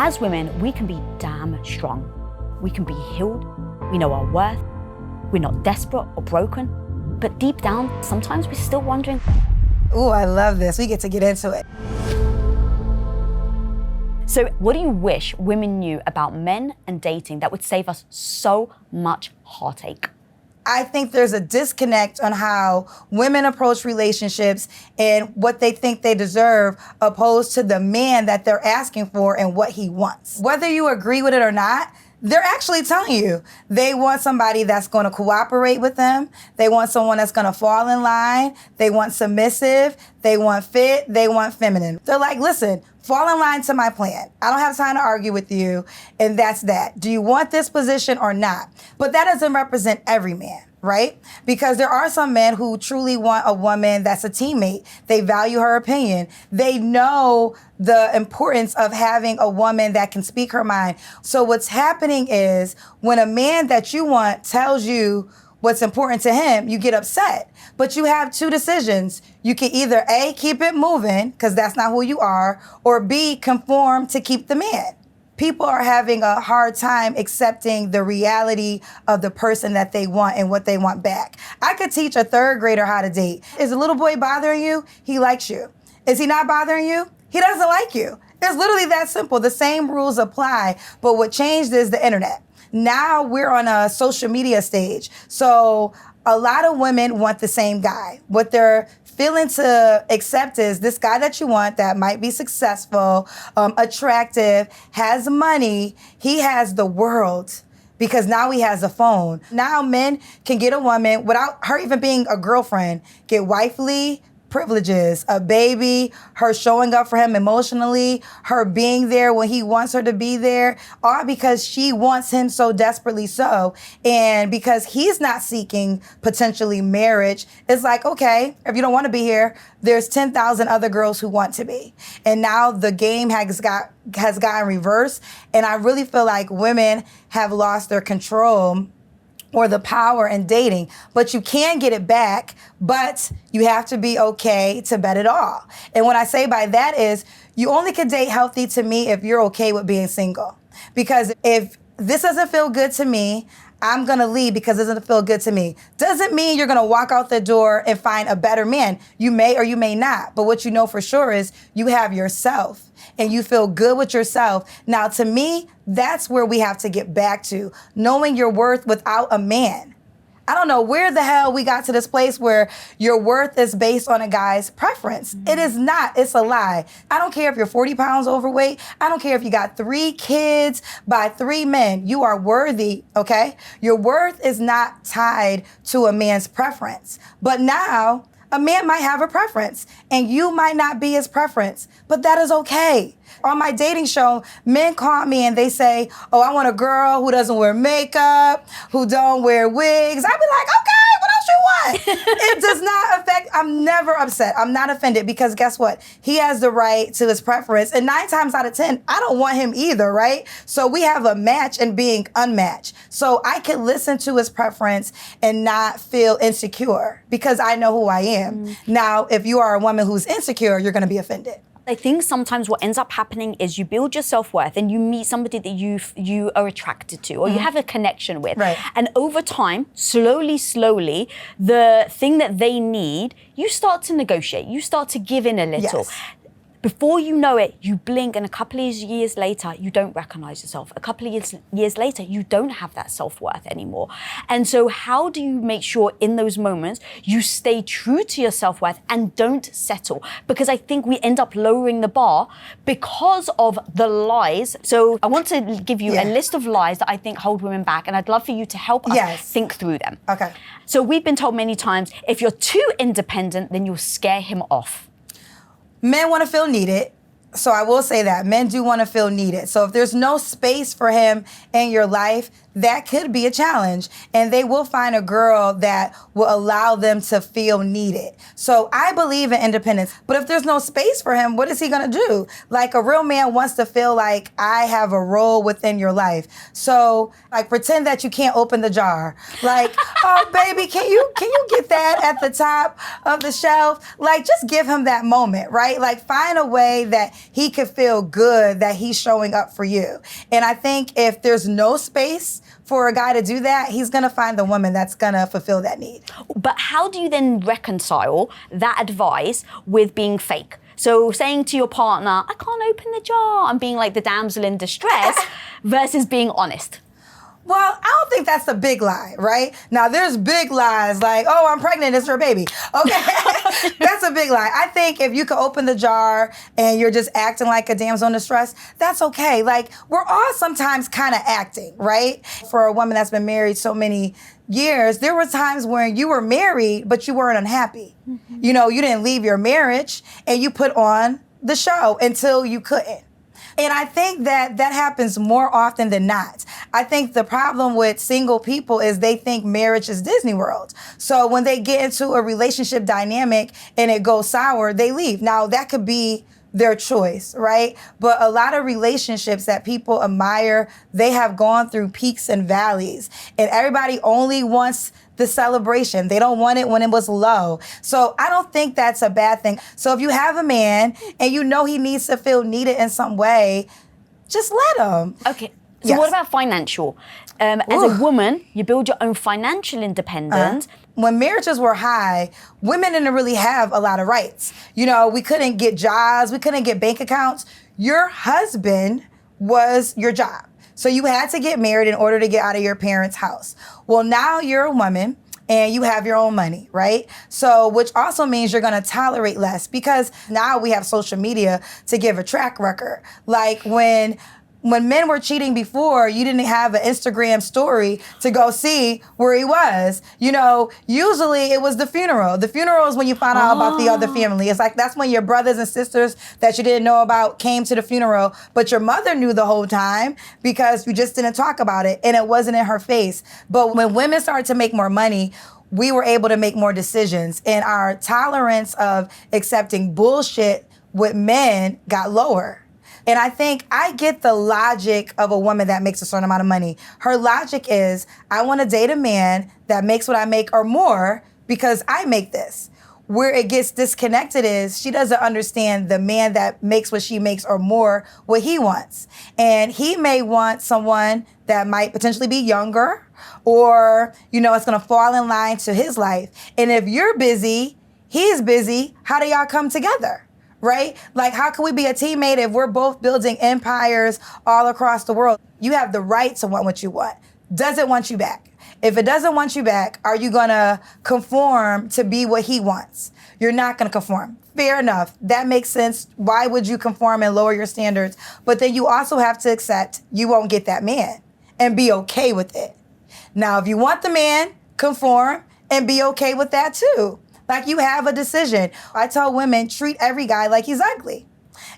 As women, we can be damn strong. We can be healed. We know our worth. We're not desperate or broken. But deep down, sometimes we're still wondering. Ooh, I love this. We get to get into it. So what do you wish women knew about men and dating that would save us so much heartache? I think there's a disconnect on how women approach relationships and what they think they deserve opposed to the man that they're asking for and what he wants. Whether you agree with it or not, they're actually telling you they want somebody that's going to cooperate with them. They want someone that's going to fall in line. They want submissive. They want fit. They want feminine. They're like, listen, fall in line to my plan. I don't have time to argue with you, and that's that. Do you want this position or not? But that doesn't represent every man, right? Because there are some men who truly want a woman that's a teammate. They value her opinion. They know the importance of having a woman that can speak her mind. So what's happening is when a man that you want tells you what's important to him, you get upset. But you have two decisions. You can either A, keep it moving, because that's not who you are, or B, conform to keep the man. People are having a hard time accepting the reality of the person that they want and what they want back. I could teach a third grader how to date. Is a little boy bothering you? He likes you. Is he not bothering you? He doesn't like you. It's literally that simple. The same rules apply, but what changed is the internet. Now we're on a social media stage. So a lot of women want the same guy. What they're failing to accept is this guy that you want that might be successful, attractive, has money. He has the world because now he has a phone. Now men can get a woman without her even being a girlfriend, get wifely privileges, a baby, her showing up for him emotionally, her being there when he wants her to be there, all because she wants him so desperately so. And because he's not seeking potentially marriage, it's like, okay, if you don't want to be here, there's 10,000 other girls who want to be. And now the game has gotten reversed. And I really feel like women have lost their control or the power in dating, but you can get it back, but you have to be okay to bet it all. And what I say by that is you only can date healthy to me if you're okay with being single. Because if this doesn't feel good to me, I'm gonna leave because it doesn't feel good to me. Doesn't mean you're gonna walk out the door and find a better man. You may or you may not, but what you know for sure is you have yourself and you feel good with yourself. Now, to me, that's where we have to get back to, knowing your worth without a man. I don't know where the hell we got to this place where your worth is based on a guy's preference. It is not. It's a lie. I don't care if you're 40 pounds overweight. I don't care if you got 3 kids by 3 men. You are worthy, okay? Your worth is not tied to a man's preference. But now, a man might have a preference, and you might not be his preference, but that is okay. On my dating show, men call me and they say, oh, I want a girl who doesn't wear makeup, who don't wear wigs. I'd be like, okay, what else you want? It does not affect, I'm never upset. I'm not offended because guess what? He has the right to his preference. And 9 times out of 10, I don't want him either, right? So we have a match in being unmatched. So I can listen to his preference and not feel insecure because I know who I am. Now, if you are a woman who's insecure, you're going to be offended. I think sometimes what ends up happening is you build your self-worth and you meet somebody that you are attracted to or you have a connection with. Right. And over time, slowly, the thing that they need, you start to negotiate. You start to give in a little. Yes. Before you know it, you blink and a couple of years later, you don't recognize yourself. A couple of years later, you don't have that self-worth anymore. And so how do you make sure in those moments you stay true to your self-worth and don't settle? Because I think we end up lowering the bar because of the lies. So I want to give you a list of lies that I think hold women back, and I'd love for you to help us think through them. Okay. So we've been told many times, if you're too independent, then you'll scare him off. Men want to feel needed. So I will say that men do want to feel needed. So if there's no space for him in your life, that could be a challenge. And they will find a girl that will allow them to feel needed. So I believe in independence. But if there's no space for him, what is he going to do? Like a real man wants to feel like I have a role within your life. So like pretend that you can't open the jar. Like, oh baby, can you get that at the top of the shelf? Like just give him that moment, right? Like find a way that he could feel good that he's showing up for you. And I think if there's no space for a guy to do that, he's gonna find the woman that's gonna fulfill that need. But how do you then reconcile that advice with being fake? So saying to your partner, I can't open the jar, and being like the damsel in distress versus being honest. Well, I don't think that's a big lie, right? Now, there's big lies like, oh, I'm pregnant, it's her baby. Okay, that's a big lie. I think if you could open the jar and you're just acting like a damsel in distress, that's okay. Like, we're all sometimes kind of acting, right? For a woman that's been married so many years, there were times when you were married, but you weren't unhappy. Mm-hmm. You know, you didn't leave your marriage and you put on the show until you couldn't. And I think that happens more often than not. I think the problem with single people is they think marriage is Disney World. So when they get into a relationship dynamic and it goes sour, they leave. Now, that could be their choice, right? But a lot of relationships that people admire, they have gone through peaks and valleys. And everybody only wants the celebration. They don't want it when it was low. So I don't think that's a bad thing. So if you have a man and you know he needs to feel needed in some way, just let him. Okay. So what about financial? As a woman, you build your own financial independence. When marriages were high, women didn't really have a lot of rights. You know, we couldn't get jobs, we couldn't get bank accounts. Your husband was your job. So you had to get married in order to get out of your parents' house. Well, now you're a woman and you have your own money, right? So, which also means you're gonna tolerate less because now we have social media to give a track record. Like when men were cheating before, you didn't have an Instagram story to go see where he was. You know, usually it was the funeral. The funeral is when you found out about the other family. It's like that's when your brothers and sisters that you didn't know about came to the funeral, but your mother knew the whole time because you just didn't talk about it and it wasn't in her face. But when women started to make more money, we were able to make more decisions and our tolerance of accepting bullshit with men got lower. And I think I get the logic of a woman that makes a certain amount of money. Her logic is, I want to date a man that makes what I make or more because I make this. Where it gets disconnected is she doesn't understand the man that makes what she makes or more, what he wants. And he may want someone that might potentially be younger or, you know, it's going to fall in line to his life. And if you're busy, he's busy, how do y'all come together? Right? Like, how can we be a teammate if we're both building empires all across the world? You have the right to want what you want. Does it want you back? If it doesn't want you back, are you gonna conform to be what he wants? You're not gonna conform. Fair enough. That makes sense. Why would you conform and lower your standards? But then you also have to accept you won't get that man and be okay with it. Now, if you want the man, conform and be okay with that too. Like, you have a decision. I tell women, treat every guy like he's ugly.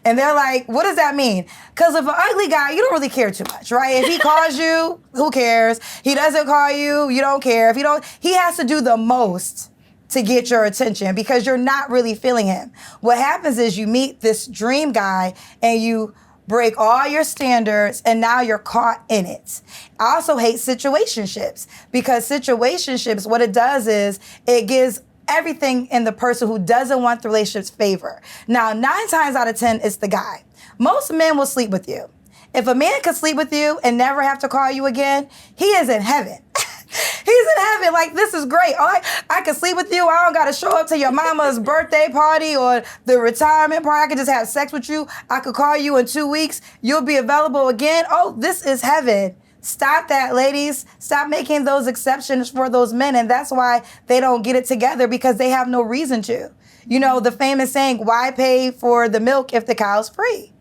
And they're like, what does that mean? Because if an ugly guy, you don't really care too much, right? If he calls you, who cares? He doesn't call you, you don't care. If he has to do the most to get your attention because you're not really feeling him. What happens is you meet this dream guy and you break all your standards and now you're caught in it. I also hate situationships because situationships, what it does is it gives everything in the person who doesn't want the relationship's favor. Now, 9 times out of 10, it's the guy. Most men will sleep with you. If a man could sleep with you and never have to call you again, he is in heaven. He's in heaven. Like, this is great. I can sleep with you. I don't got to show up to your mama's birthday party or the retirement party. I can just have sex with you. I could call you in 2 weeks. You'll be available again. Oh, this is heaven. Stop that, ladies. Stop making those exceptions for those men. And that's why they don't get it together because they have no reason to. You know, the famous saying, why pay for the milk if the cow's free?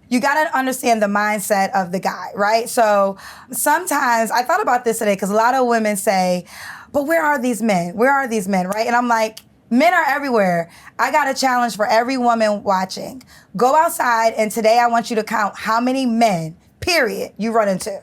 You got to understand the mindset of the guy, right? So sometimes I thought about this today because a lot of women say, but where are these men? Where are these men, right? And I'm like, men are everywhere. I got a challenge for every woman watching. Go outside and today I want you to count how many men, period, you run into.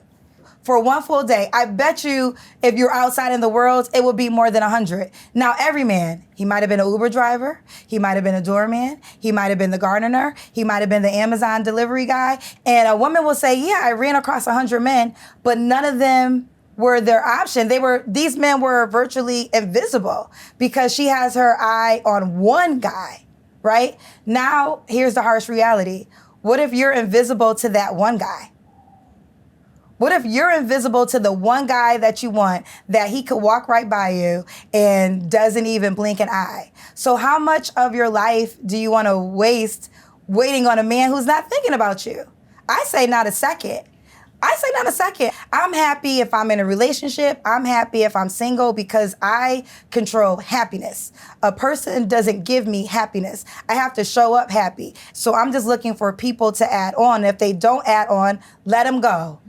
For one full day, I bet you if you're outside in the world, it would be more than 100. Now, every man, he might have been an Uber driver, he might have been a doorman, he might have been the gardener, he might have been the Amazon delivery guy, and a woman will say, yeah, I ran across 100 men, but none of them were their option. These men were virtually invisible because she has her eye on one guy. right? Now, here's the harsh reality. What if you're invisible to that one guy? What if you're invisible to the one guy that you want, that he could walk right by you and doesn't even blink an eye? So how much of your life do you want to waste waiting on a man who's not thinking about you? I say not a second. I'm happy if I'm in a relationship. I'm happy if I'm single because I control happiness. A person doesn't give me happiness. I have to show up happy. So I'm just looking for people to add on. If they don't add on, let them go.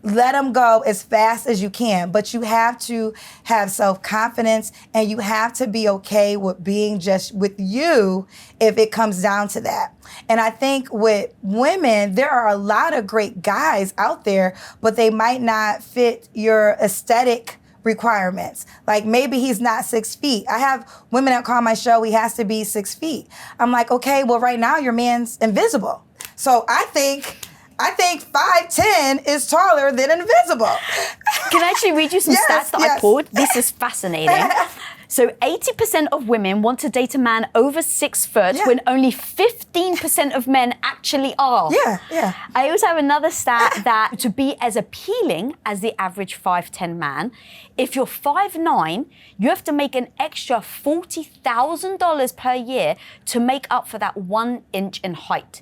Let them go as fast as you can. But you have to have self-confidence and you have to be okay with being just with you if it comes down to that. And I think with women, there are a lot of great guys out there, but they might not fit your aesthetic requirements. Like maybe he's not 6 feet. I have women that call my show, he has to be 6 feet. I'm like, okay, well right now your man's invisible. So I think 5'10" is taller than invisible. Can I actually read you some stats that I pulled? This is fascinating. So 80% of women want to date a man over 6 foot when only 15% of men actually are. Yeah. I also have another stat that to be as appealing as the average 5'10" man, if you're 5'9", you have to make an extra $40,000 per year to make up for that 1 inch in height.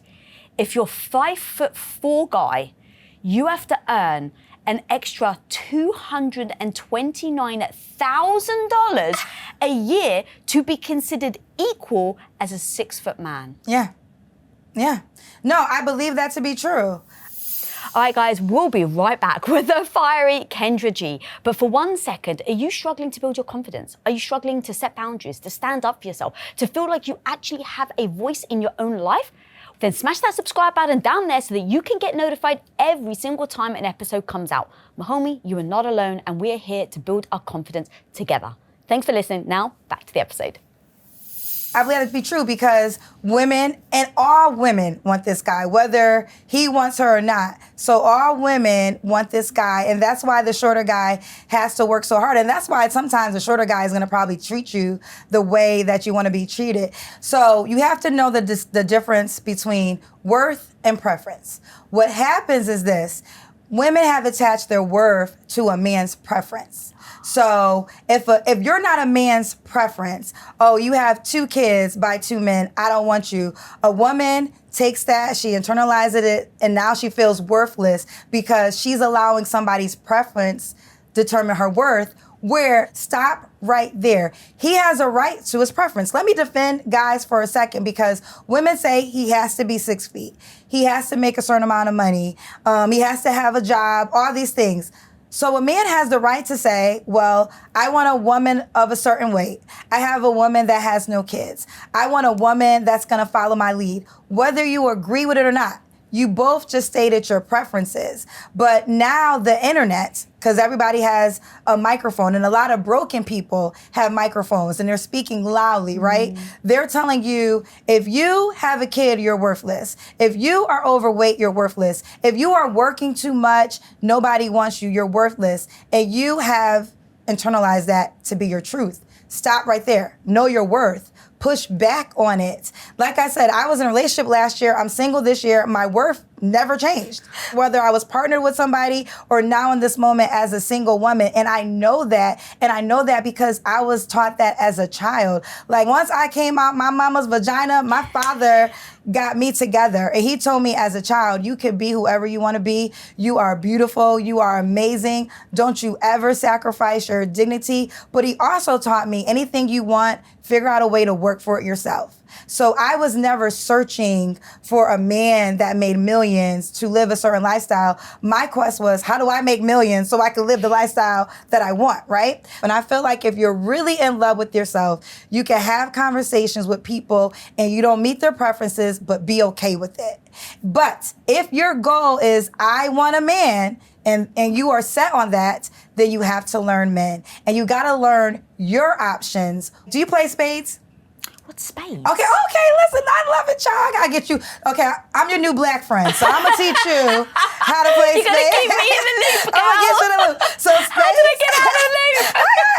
If you're 5'4" guy, you have to earn an extra $229,000 a year to be considered equal as a 6 foot man. Yeah. No, I believe that to be true. All right, guys, we'll be right back with the fiery Kendra G. But for 1 second, are you struggling to build your confidence? Are you struggling to set boundaries, to stand up for yourself, to feel like you actually have a voice in your own life? Then smash that subscribe button down there so that you can get notified every single time an episode comes out. My homie, you are not alone, and we are here to build our confidence together. Thanks for listening. Now, back to the episode. I believe that to be true because women, and all women want this guy, whether he wants her or not. So all women want this guy, and that's why the shorter guy has to work so hard. And that's why sometimes the shorter guy is going to probably treat you the way that you want to be treated. So you have to know the difference between worth and preference. What happens is this. Women have attached their worth to a man's preference. So if you're not a man's preference, oh, you have 2 kids by 2 men, I don't want you. A woman takes that, she internalizes it, and now she feels worthless because she's allowing somebody's preference determine her worth. Where, stop right there. He has a right to his preference. Let me defend guys for a second because women say he has to be 6 feet. He has to make a certain amount of money. He has to have a job, all these things. So a man has the right to say, well, I want a woman of a certain weight. I have a woman that has no kids. I want a woman that's going to follow my lead. Whether you agree with it or not, you both just stated your preferences. But now the internet, because everybody has a microphone, and a lot of broken people have microphones, and they're speaking loudly, right? They're telling you, if you have a kid, you're worthless. If you are overweight, you're worthless. If you are working too much, nobody wants you, you're worthless. And you have internalized that to be your truth. Stop right there. Know your worth. Push back on it. Like I said, I was in a relationship last year. I'm single this year. My worth never changed. Whether I was partnered with somebody or now in this moment as a single woman. And I know that. And I know that because I was taught that as a child. Like once I came out my mama's vagina, my father got me together. And he told me as a child, you can be whoever you want to be. You are beautiful. You are amazing. Don't you ever sacrifice your dignity. But he also taught me anything you want, figure out a way to work for it yourself. So I was never searching for a man that made millions to live a certain lifestyle. My quest was, how do I make millions so I can live the lifestyle that I want, right? And I feel like if you're really in love with yourself, you can have conversations with people and you don't meet their preferences, but be okay with it. But if your goal is, I want a man, and you are set on that, then you have to learn men. And you gotta learn your options. Do you play spades? What's spades? Okay, listen, I love it, y'all. I gotta get you. Okay, I'm your new black friend, so I'm gonna teach you how to play spades. You're gonna keep me in the loop, girl. I'm gonna get you in the loop. So spades. How do I get out of the loop?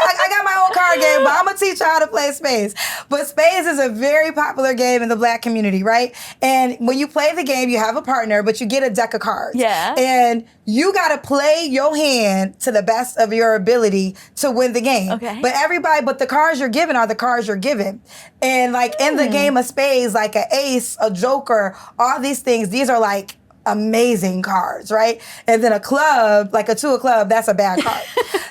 I I got my own card game, but I'm going to teach you how to play spades. But spades is a very popular game in the Black community, right? And when you play the game, you have a partner, but you get a deck of cards. Yeah. And you got to play your hand to the best of your ability to win the game. Okay. But the cards you're given are the cards you're given. And like in the game of spades, like an ace, a joker, all these things, these are like amazing cards, right? And then a club, like a two of club, that's a bad card.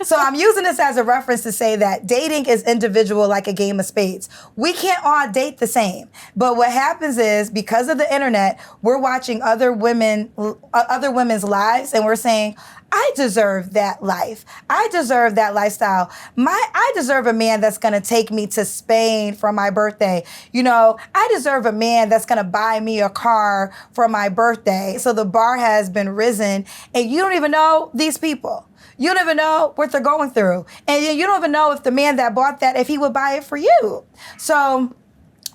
So I'm using this as a reference to say that dating is individual like a game of spades. We can't all date the same. But what happens is because of the internet, we're watching other women's lives and we're saying, I deserve that life. I deserve that lifestyle. I deserve a man that's gonna take me to Spain for my birthday. You know, I deserve a man that's gonna buy me a car for my birthday. So the bar has been risen and you don't even know these people. You don't even know what they're going through. And you don't even know if the man that bought that, if he would buy it for you. So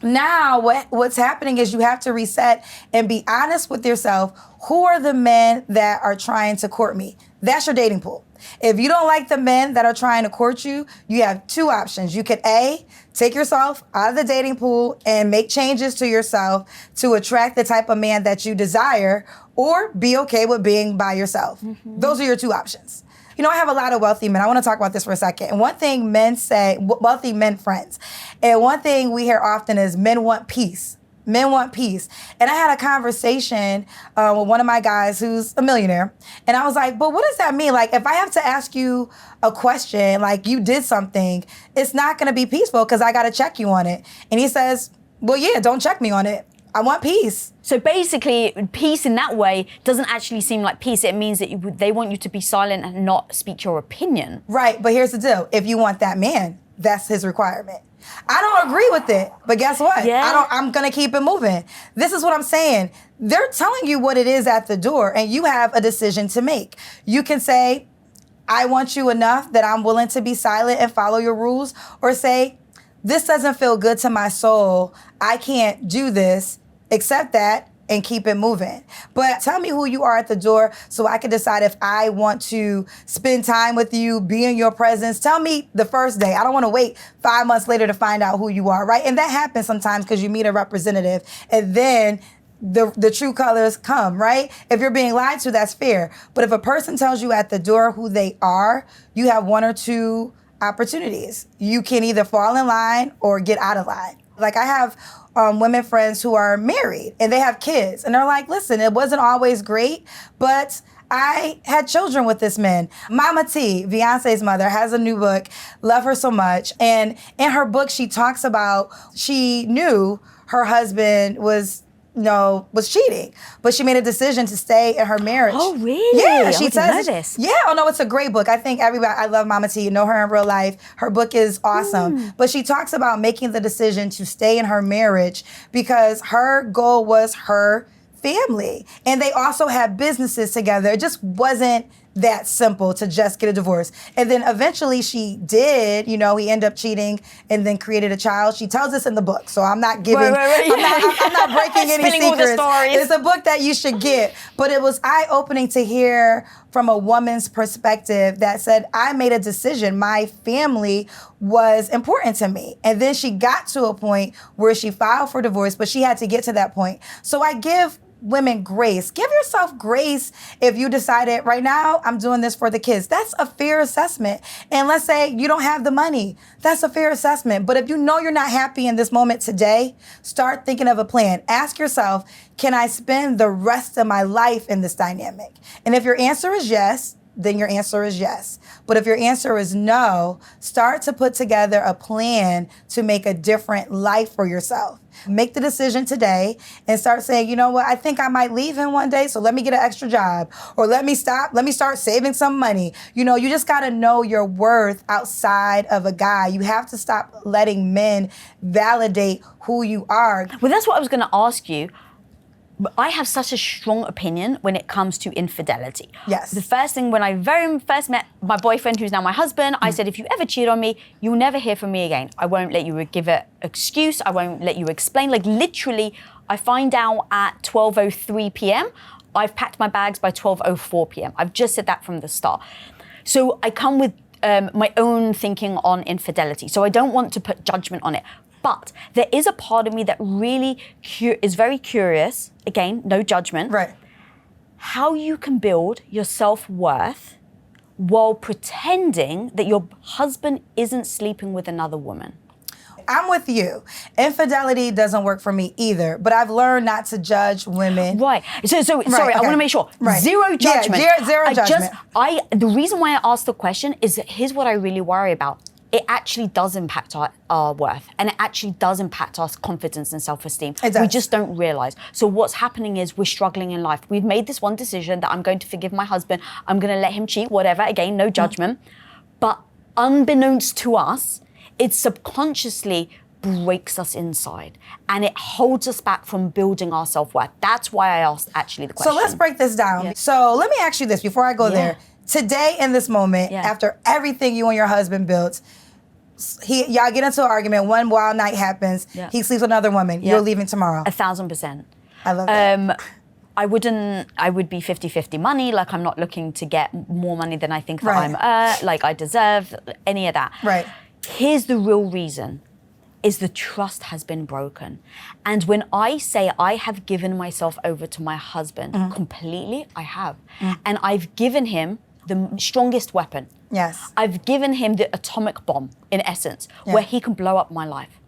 now what's happening is you have to reset and be honest with yourself. Who are the men that are trying to court me? That's your dating pool. If you don't like the men that are trying to court you, you have two options. You could A, take yourself out of the dating pool and make changes to yourself to attract the type of man that you desire, or be okay with being by yourself. Mm-hmm. Those are your two options. You know, I have a lot of wealthy men. I want to talk about this for a second. And one thing men say, wealthy men friends, and one thing we hear often is men want peace. Men want peace. And I had a conversation with one of my guys who's a millionaire. And I was like, but what does that mean? Like, if I have to ask you a question, like you did something, it's not going to be peaceful because I got to check you on it. And he says, well, yeah, don't check me on it. I want peace. So basically, peace in that way doesn't actually seem like peace. It means that they want you to be silent and not speak your opinion. Right, but here's the deal. If you want that man, that's his requirement. I don't agree with it, but guess what? Yeah. I'm gonna keep it moving. This is what I'm saying. They're telling you what it is at the door, and you have a decision to make. You can say, I want you enough that I'm willing to be silent and follow your rules, or say, this doesn't feel good to my soul. I can't do this. Accept that and keep it moving. But tell me who you are at the door so I can decide if I want to spend time with you, be in your presence. Tell me the first day. I don't want to wait 5 months later to find out who you are, right? And that happens sometimes because you meet a representative and then the true colors come, right? If you're being lied to, that's fair. But if a person tells you at the door who they are, you have one or two opportunities. You can either fall in line or get out of line. Like I have women friends who are married and they have kids and they're like, listen, it wasn't always great, but I had children with this man. Mama T, Beyonce's mother, has a new book, love her so much. And in her book, she talks about she knew her husband was cheating, but she made a decision to stay in her marriage. Oh, really? Yeah, she says. Know this. Yeah, oh no, it's a great book. I think everybody, I love Mama T, you know her in real life. Her book is awesome. But she talks about making the decision to stay in her marriage because her goal was her family. And they also had businesses together. It just wasn't that simple to just get a divorce. And then eventually she did, he ended up cheating and then created a child. She tells us in the book, so I'm not giving, I'm not breaking any secrets. All the stories. It's a book that you should get. But it was eye-opening to hear from a woman's perspective that said, I made a decision. My family was important to me. And then she got to a point where she filed for divorce, but she had to get to that point. So I give women grace. Give yourself grace if you decided right now I'm doing this for the kids. That's a fair assessment. And let's say you don't have the money. That's a fair assessment. But if you know you're not happy in this moment today, start thinking of a plan. Ask yourself, can I spend the rest of my life in this dynamic? And if your answer is yes, then your answer is yes. But if your answer is no, start to put together a plan to make a different life for yourself. Make the decision today and start saying, you know what, I think I might leave him one day, so let me get an extra job. Or let me start saving some money. You just gotta know your worth outside of a guy. You have to stop letting men validate who you are. Well, that's what I was gonna ask you. I have such a strong opinion when it comes to infidelity. Yes. The first thing, when I very first met my boyfriend, who's now my husband, I said, if you ever cheat on me, you'll never hear from me again. I won't let you give an excuse. I won't let you explain. Like literally, I find out at 12:03 p.m. I've packed my bags by 12:04 p.m. I've just said that from the start. So I come with my own thinking on infidelity. So I don't want to put judgment on it. But there is a part of me that really is very curious. Again, no judgment. Right. How you can build your self-worth while pretending that your husband isn't sleeping with another woman. I'm with you. Infidelity doesn't work for me either, but I've learned not to judge women. Right. So sorry, okay. I want to make sure. Right. Zero judgment. Yeah, zero judgment. The reason why I asked the question is that here's what I really worry about. It actually does impact our worth, and it actually does impact our confidence and self-esteem. It does. We just don't realize. So what's happening is we're struggling in life. We've made this one decision that I'm going to forgive my husband. I'm going to let him cheat, whatever. Again, no judgment. But unbeknownst to us, it subconsciously breaks us inside, and it holds us back from building our self-worth. That's why I asked actually the question. So let's break this down. Yeah. So let me ask you this before I go there. Today, in this moment, Yeah. after everything you and your husband built, y'all get into an argument, one wild night happens, he sleeps with another woman, you're leaving tomorrow. 1,000%. I love that. I would be 50-50 money, like I'm not looking to get more money than I think that Right. like I deserve, any of that. Right. Here's the real reason, is the trust has been broken. And when I say I have given myself over to my husband completely, I have. And I've given him the strongest weapon. Yes. I've given him the atomic bomb, in essence, where he can blow up my life.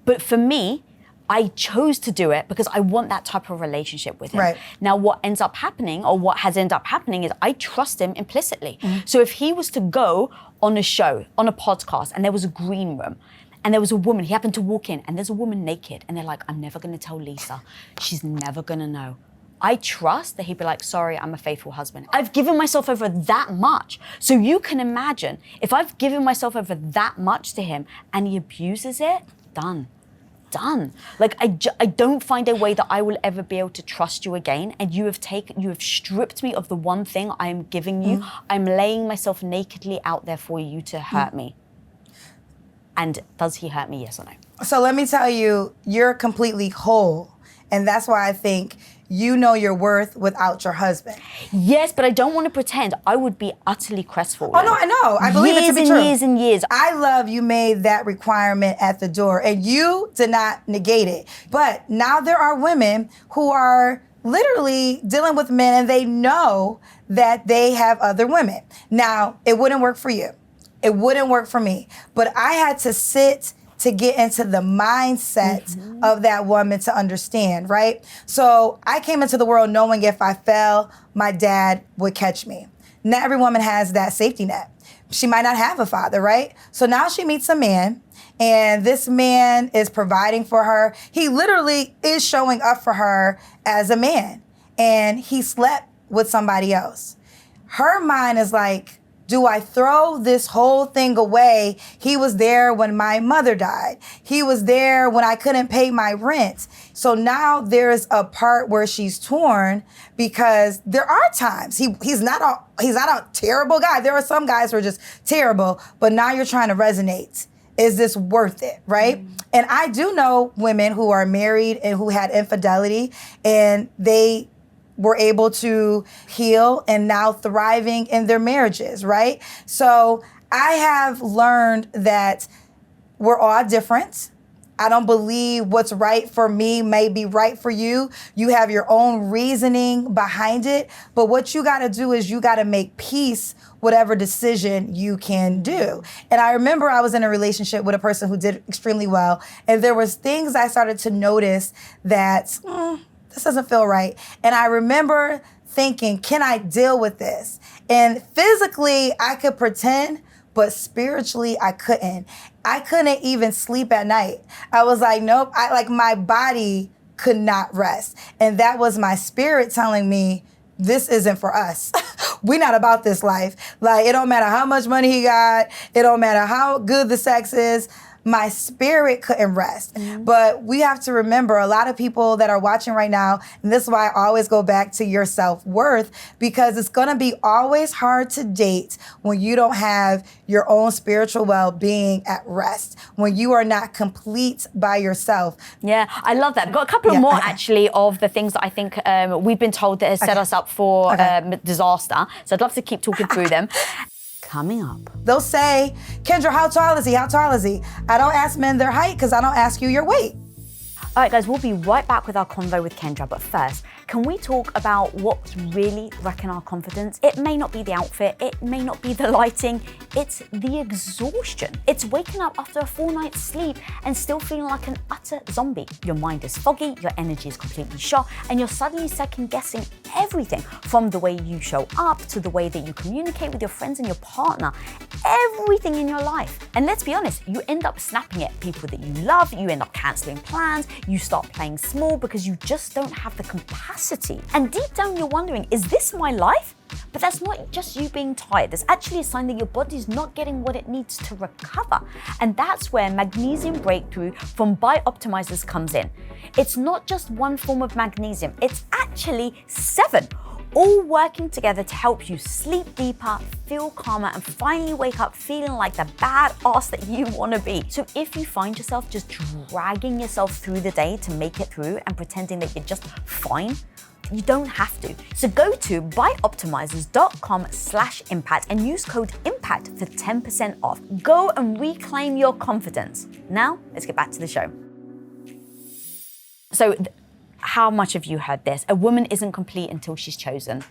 But for me, I chose to do it because I want that type of relationship with him. Right. Now, what ends up happening, or what has ended up happening, is I trust him implicitly. So if he was to go on a show, on a podcast, and there was a green room, and there was a woman, he happened to walk in, and there's a woman naked, and they're like, I'm never gonna tell Lisa. She's never gonna know. I trust that he'd be like, sorry, I'm a faithful husband. I've given myself over that much. So you can imagine, if I've given myself over that much to him and he abuses it, done. Like, I don't find a way that I will ever be able to trust you again. And you have stripped me of the one thing I am giving you. I'm laying myself nakedly out there for you to hurt me. And does he hurt me, yes or no? So let me tell you, you're completely whole. And that's why I think you know your worth without your husband. Yes, but I don't want to pretend. I would be utterly crestfallen. Oh, no, I know. I believe it to be true. Years and years and years. I love you made that requirement at the door, and you did not negate it. But now there are women who are literally dealing with men, and they know that they have other women. Now, it wouldn't work for you. It wouldn't work for me. But I had to sit to get into the mindset of that woman to understand, right? So I came into the world knowing if I fell, my dad would catch me. Not every woman has that safety net. She might not have a father, right? So now she meets a man, and this man is providing for her. He literally is showing up for her as a man, and he slept with somebody else. Her mind is like, do I throw this whole thing away? He was there when my mother died. He was there when I couldn't pay my rent. So now there's a part where she's torn, because there are times he's not a terrible guy. There are some guys who are just terrible, but now you're trying to resonate. Is this worth it, right? And I do know women who are married and who had infidelity, and they were able to heal and now thriving in their marriages, right? So I have learned that we're all different. I don't believe what's right for me may be right for you. You have your own reasoning behind it. But what you got to do is you got to make peace whatever decision you can do. And I remember I was in a relationship with a person who did extremely well. And there was things I started to notice that, this doesn't feel right. And I remember thinking, can I deal with this? And physically, I could pretend, but spiritually, I couldn't. I couldn't even sleep at night. I was like, nope. My body could not rest. And that was my spirit telling me, this isn't for us. We're not about this life. Like, it don't matter how much money he got. It don't matter how good the sex is. My spirit couldn't rest. But we have to remember, a lot of people that are watching right now, and this is why I always go back to your self-worth, because it's going to be always hard to date when you don't have your own spiritual well-being at rest, when you are not complete by yourself. Yeah, I love that. I've got a couple of more, actually, of the things that I think we've been told that has set us up for disaster. So I'd love to keep talking through them. coming up. They'll say, Kendra, how tall is he? How tall is he? I don't ask men their height because I don't ask you your weight. All right, guys, we'll be right back with our convo with Kendra. But first, can we talk about what's really wrecking our confidence? It may not be the outfit, it may not be the lighting, it's the exhaustion. It's waking up after a full night's sleep and still feeling like an utter zombie. Your mind is foggy, your energy is completely shot, and you're suddenly second guessing everything from the way you show up to the way that you communicate with your friends and your partner, everything in your life. And let's be honest, you end up snapping at people that you love, you end up canceling plans, you start playing small because you just don't have the capacity. And deep down you're wondering, is this my life? But that's not just you being tired. There's actually a sign that your body's not getting what it needs to recover. And that's where magnesium breakthrough from Bioptimizers comes in. It's not just one form of magnesium, it's actually 7. All working together to help you sleep deeper, feel calmer, and finally wake up feeling like the badass that you want to be. So if you find yourself just dragging yourself through the day to make it through and pretending that you're just fine, you don't have to. So go to bioptimizers.com/impact and use code IMPACT for 10% off. Go and reclaim your confidence. Now, let's get back to the show. So, how much have you heard this? A woman isn't complete until she's chosen.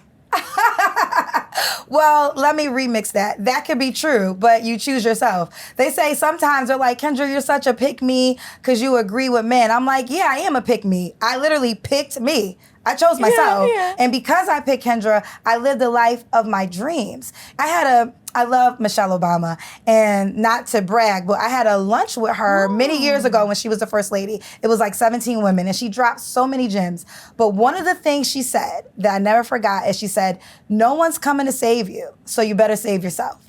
Well, let me remix that. That could be true, but you choose yourself. They say sometimes they're like, Kendra, you're such a pick-me because you agree with men. I'm like, yeah, I am a pick-me. I literally picked me. I chose myself. Yeah. And because I picked Kendra, I lived the life of my dreams. I love Michelle Obama, and not to brag, but I had a lunch with her many years ago when she was the first lady. It was like 17 women, and she dropped so many gems. But one of the things she said that I never forgot is she said, no one's coming to save you, so you better save yourself.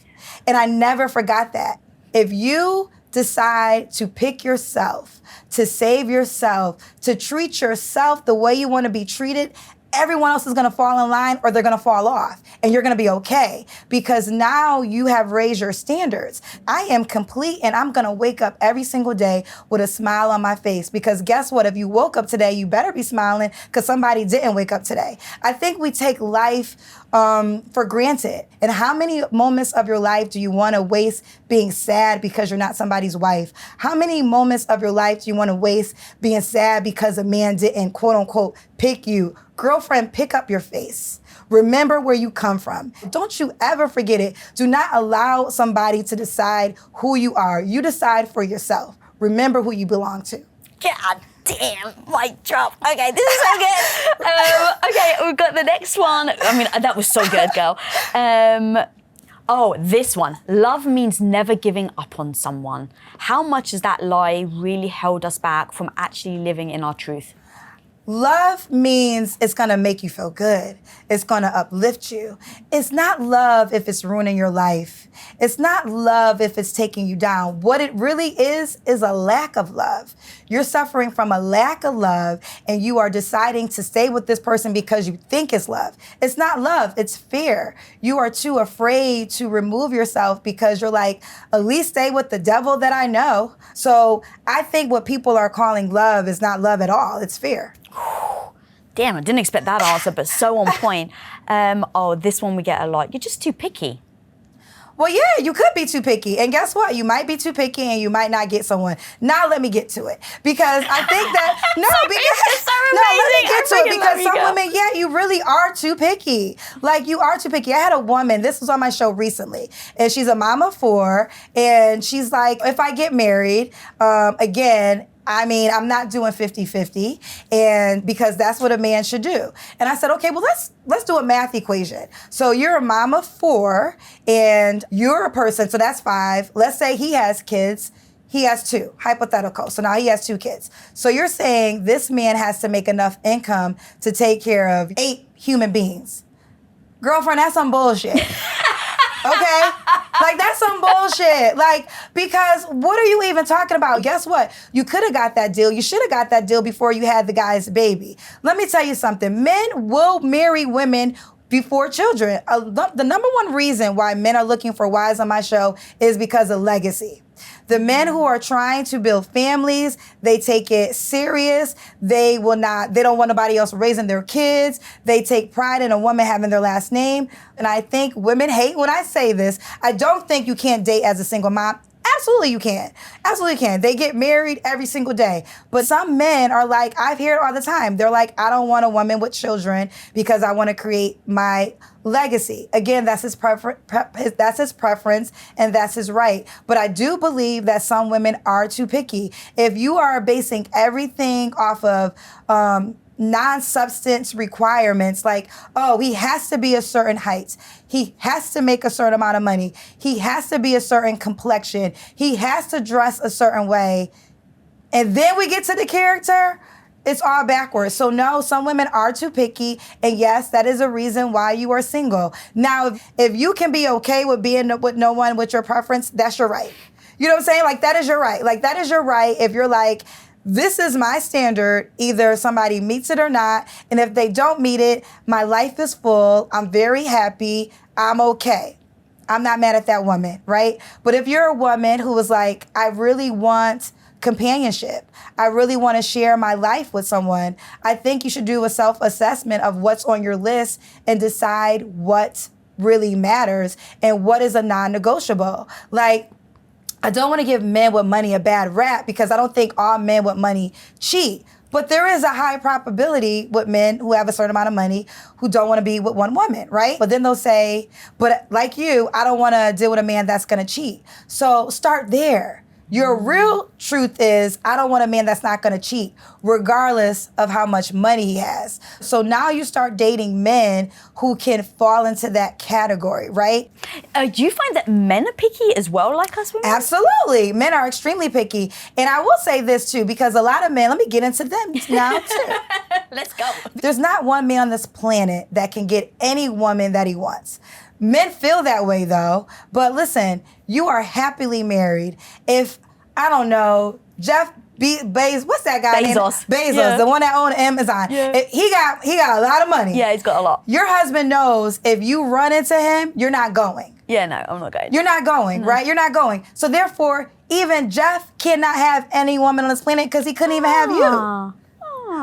And I never forgot that. If you decide to pick yourself, to save yourself, to treat yourself the way you want to be treated, everyone else is going to fall in line or they're going to fall off, and you're going to be okay because now you have raised your standards. I am complete, and I'm going to wake up every single day with a smile on my face because guess what? If you woke up today, you better be smiling because somebody didn't wake up today. I think we take life for granted. And how many moments of your life do you want to waste being sad because you're not somebody's wife? How many moments of your life do you want to waste being sad because a man didn't, quote unquote, pick you? Girlfriend, pick up your face. Remember where you come from. Don't you ever forget it. Do not allow somebody to decide who you are. You decide for yourself. Remember who you belong to. God damn, mic drop. Okay, this is so good. Okay, we've got the next one. I mean, that was so good, girl. Oh, this one. Love means never giving up on someone. How much has that lie really held us back from actually living in our truth? Love means it's going to make you feel good. It's going to uplift you. It's not love if it's ruining your life. It's not love if it's taking you down. What it really is a lack of love. You're suffering from a lack of love, and you are deciding to stay with this person because you think it's love. It's not love, it's fear. You are too afraid to remove yourself because you're like, at least stay with the devil that I know. So I think what people are calling love is not love at all, it's fear. Damn, I didn't expect that answer, but so on point. Oh, this one we get a lot. You're just too picky. Well, yeah, you could be too picky. And guess what? You might be too picky and you might not get someone. Now let me get to it. Because I think that, let me get to it. Because some women, yeah, you really are too picky. Like, you are too picky. I had a woman, this was on my show recently, and she's a mom of 4, and she's like, if I get married, again, I mean, I'm not doing 50-50, and because that's what a man should do. And I said, okay, well, let's do a math equation. So you're a mom of 4, and you're a person, so that's 5. Let's say he has kids. He has 2, hypothetical. So now he has 2 kids. So you're saying this man has to make enough income to take care of 8 human beings. Girlfriend, that's some bullshit. Okay? Like, that's some bullshit. Like, because what are you even talking about? Guess what? You could have got that deal. You should have got that deal before you had the guy's baby. Let me tell you something. Men will marry women before children. The number one reason why men are looking for wives on my show is because of legacy. The men who are trying to build families, they take it serious. They don't want nobody else raising their kids. They take pride in a woman having their last name. And I think women hate when I say this. I don't think you can't date as a single mom. Absolutely you can. Absolutely can. They get married every single day. But some men are like, I hear it all the time. They're like, I don't want a woman with children because I want to create my legacy. Again, that's his preference and that's his right. But I do believe that some women are too picky. If you are basing everything off of non-substance requirements like, oh, he has to be a certain height. He has to make a certain amount of money. He has to be a certain complexion. He has to dress a certain way. And then we get to the character, it's all backwards. So no, some women are too picky. And yes, that is a reason why you are single. Now, if you can be okay with being with no one with your preference, that's your right. You know what I'm saying? Like, that is your right. Like, that is your right if you're like, this is my standard. Either somebody meets it or not. And if they don't meet it, my life is full. I'm very happy. I'm okay. I'm not mad at that woman, right? But if you're a woman who is like, I really want companionship, I really want to share my life with someone, I think you should do a self-assessment of what's on your list and decide what really matters and what is a non-negotiable. Like, I don't want to give men with money a bad rap because I don't think all men with money cheat. But there is a high probability with men who have a certain amount of money who don't want to be with one woman, right? But then they'll say, but like you, I don't want to deal with a man that's going to cheat. So start there. Your real truth is, I don't want a man that's not going to cheat, regardless of how much money he has. So now you start dating men who can fall into that category, right? Do you find that men are picky as well, like us women? Absolutely. Men are extremely picky. And I will say this too, because a lot of men, let me get into them now too. Let's go. There's not one man on this planet that can get any woman that he wants. Men feel that way though. But listen, you are happily married. If, I don't know, Jeff Bezos, what's that guy name? Bezos, yeah. The one that owned Amazon. Yeah. He got a lot of money. Yeah, he's got a lot. Your husband knows if you run into him, you're not going. Yeah, no, I'm not going. You're not going, right? You're not going. So therefore, even Jeff cannot have any woman on this planet because he couldn't even have you.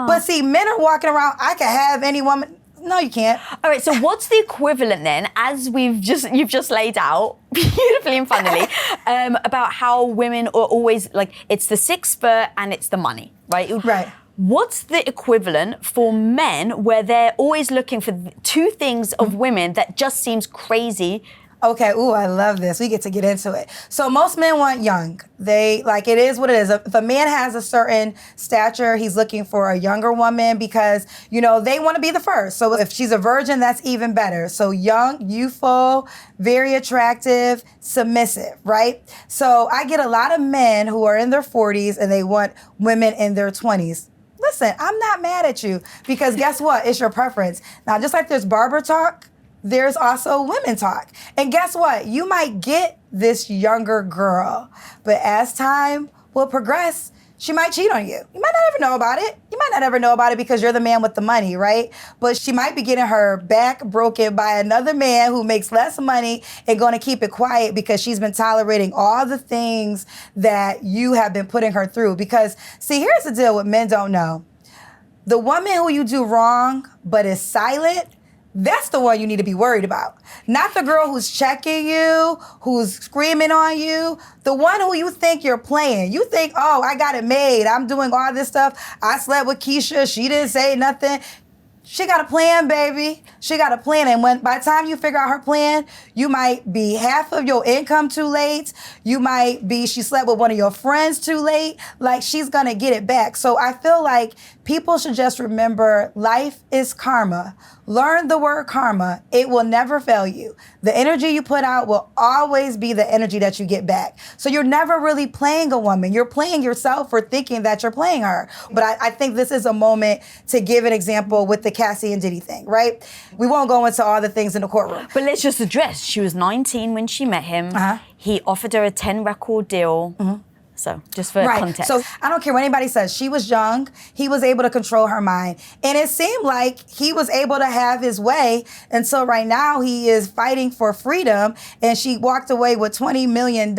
But see, men are walking around, I can have any woman. No, you can't. All right, so what's the equivalent then, as you've just laid out beautifully and funnily, about how women are always like, it's the 6 foot and it's the money, right? Right. What's the equivalent for men where they're always looking for two things of women that just seems crazy? Okay, ooh, I love this. We get to get into it. So most men want young. They, like, it is what it is. If a man has a certain stature, he's looking for a younger woman because, you know, they want to be the first. So if she's a virgin, that's even better. So young, youthful, very attractive, submissive, right? So I get a lot of men who are in their 40s and they want women in their 20s. Listen, I'm not mad at you because guess what? It's your preference. Now, just like there's barber talk, there's also women talk. And guess what? You might get this younger girl, but as time will progress, she might cheat on you. You might not ever know about it. You might not ever know about it because you're the man with the money, right? But she might be getting her back broken by another man who makes less money and going to keep it quiet because she's been tolerating all the things that you have been putting her through. Because, see, here's the deal what men don't know. The woman who you do wrong but is silent, that's the one you need to be worried about. Not the girl who's checking you, who's screaming on you. The one who you think you're playing. You think, oh, I got it made. I'm doing all this stuff. I slept with Keisha. She didn't say nothing. She got a plan, baby. She got a plan. And by the time you figure out her plan, you might be half of your income too late. You might be, she slept with one of your friends too late. Like, she's going to get it back. So I feel like people should just remember life is karma. Learn the word karma. It will never fail you. The energy you put out will always be the energy that you get back. So you're never really playing a woman. You're playing yourself for thinking that you're playing her. But I think this is a moment to give an example with the Cassie and Diddy thing, right? We won't go into all the things in the courtroom. But let's just address, she was 19 when she met him. He offered her a 10-record deal. So just for context. So I don't care what anybody says. She was young. He was able to control her mind. And it seemed like he was able to have his way until right now he is fighting for freedom. And she walked away with $20 million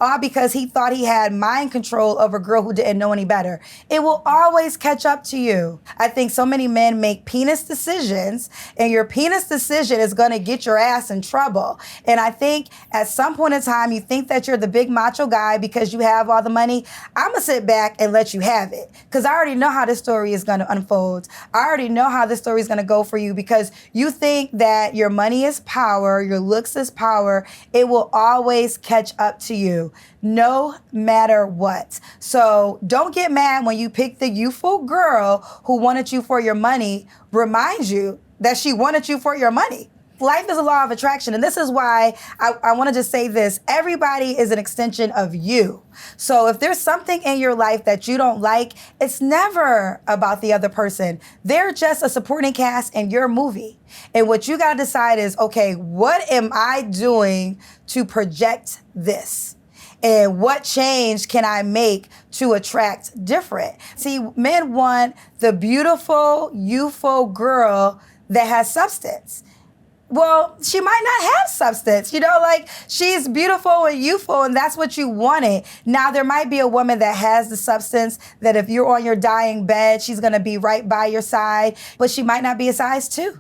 all because he thought he had mind control of a girl who didn't know any better. It will always catch up to you. I think so many men make penis decisions, and your penis decision is going to get your ass in trouble. And I think at some point in time, you think that you're the big macho guy because you have all the money. I'm going to sit back and let you have it because I already know how this story is going to unfold. I already know how this story is going to go for you because you think that your money is power, your looks is power. It will always catch up to you no matter what. So don't get mad when you pick the youthful girl who wanted you for your money. Remind you that she wanted you for your money. Life is a law of attraction. And this is why I want to just say this. Everybody is an extension of you. So if there's something in your life that you don't like, it's never about the other person. They're just a supporting cast in your movie. And what you got to decide is, okay, what am I doing to project this? And what change can I make to attract different? See, men want the beautiful, youthful girl that has substance. Well, she might not have substance, like she's beautiful and youthful and that's what you wanted. Now, there might be a woman that has the substance that if you're on your dying bed, she's going to be right by your side, but she might not be a size 2.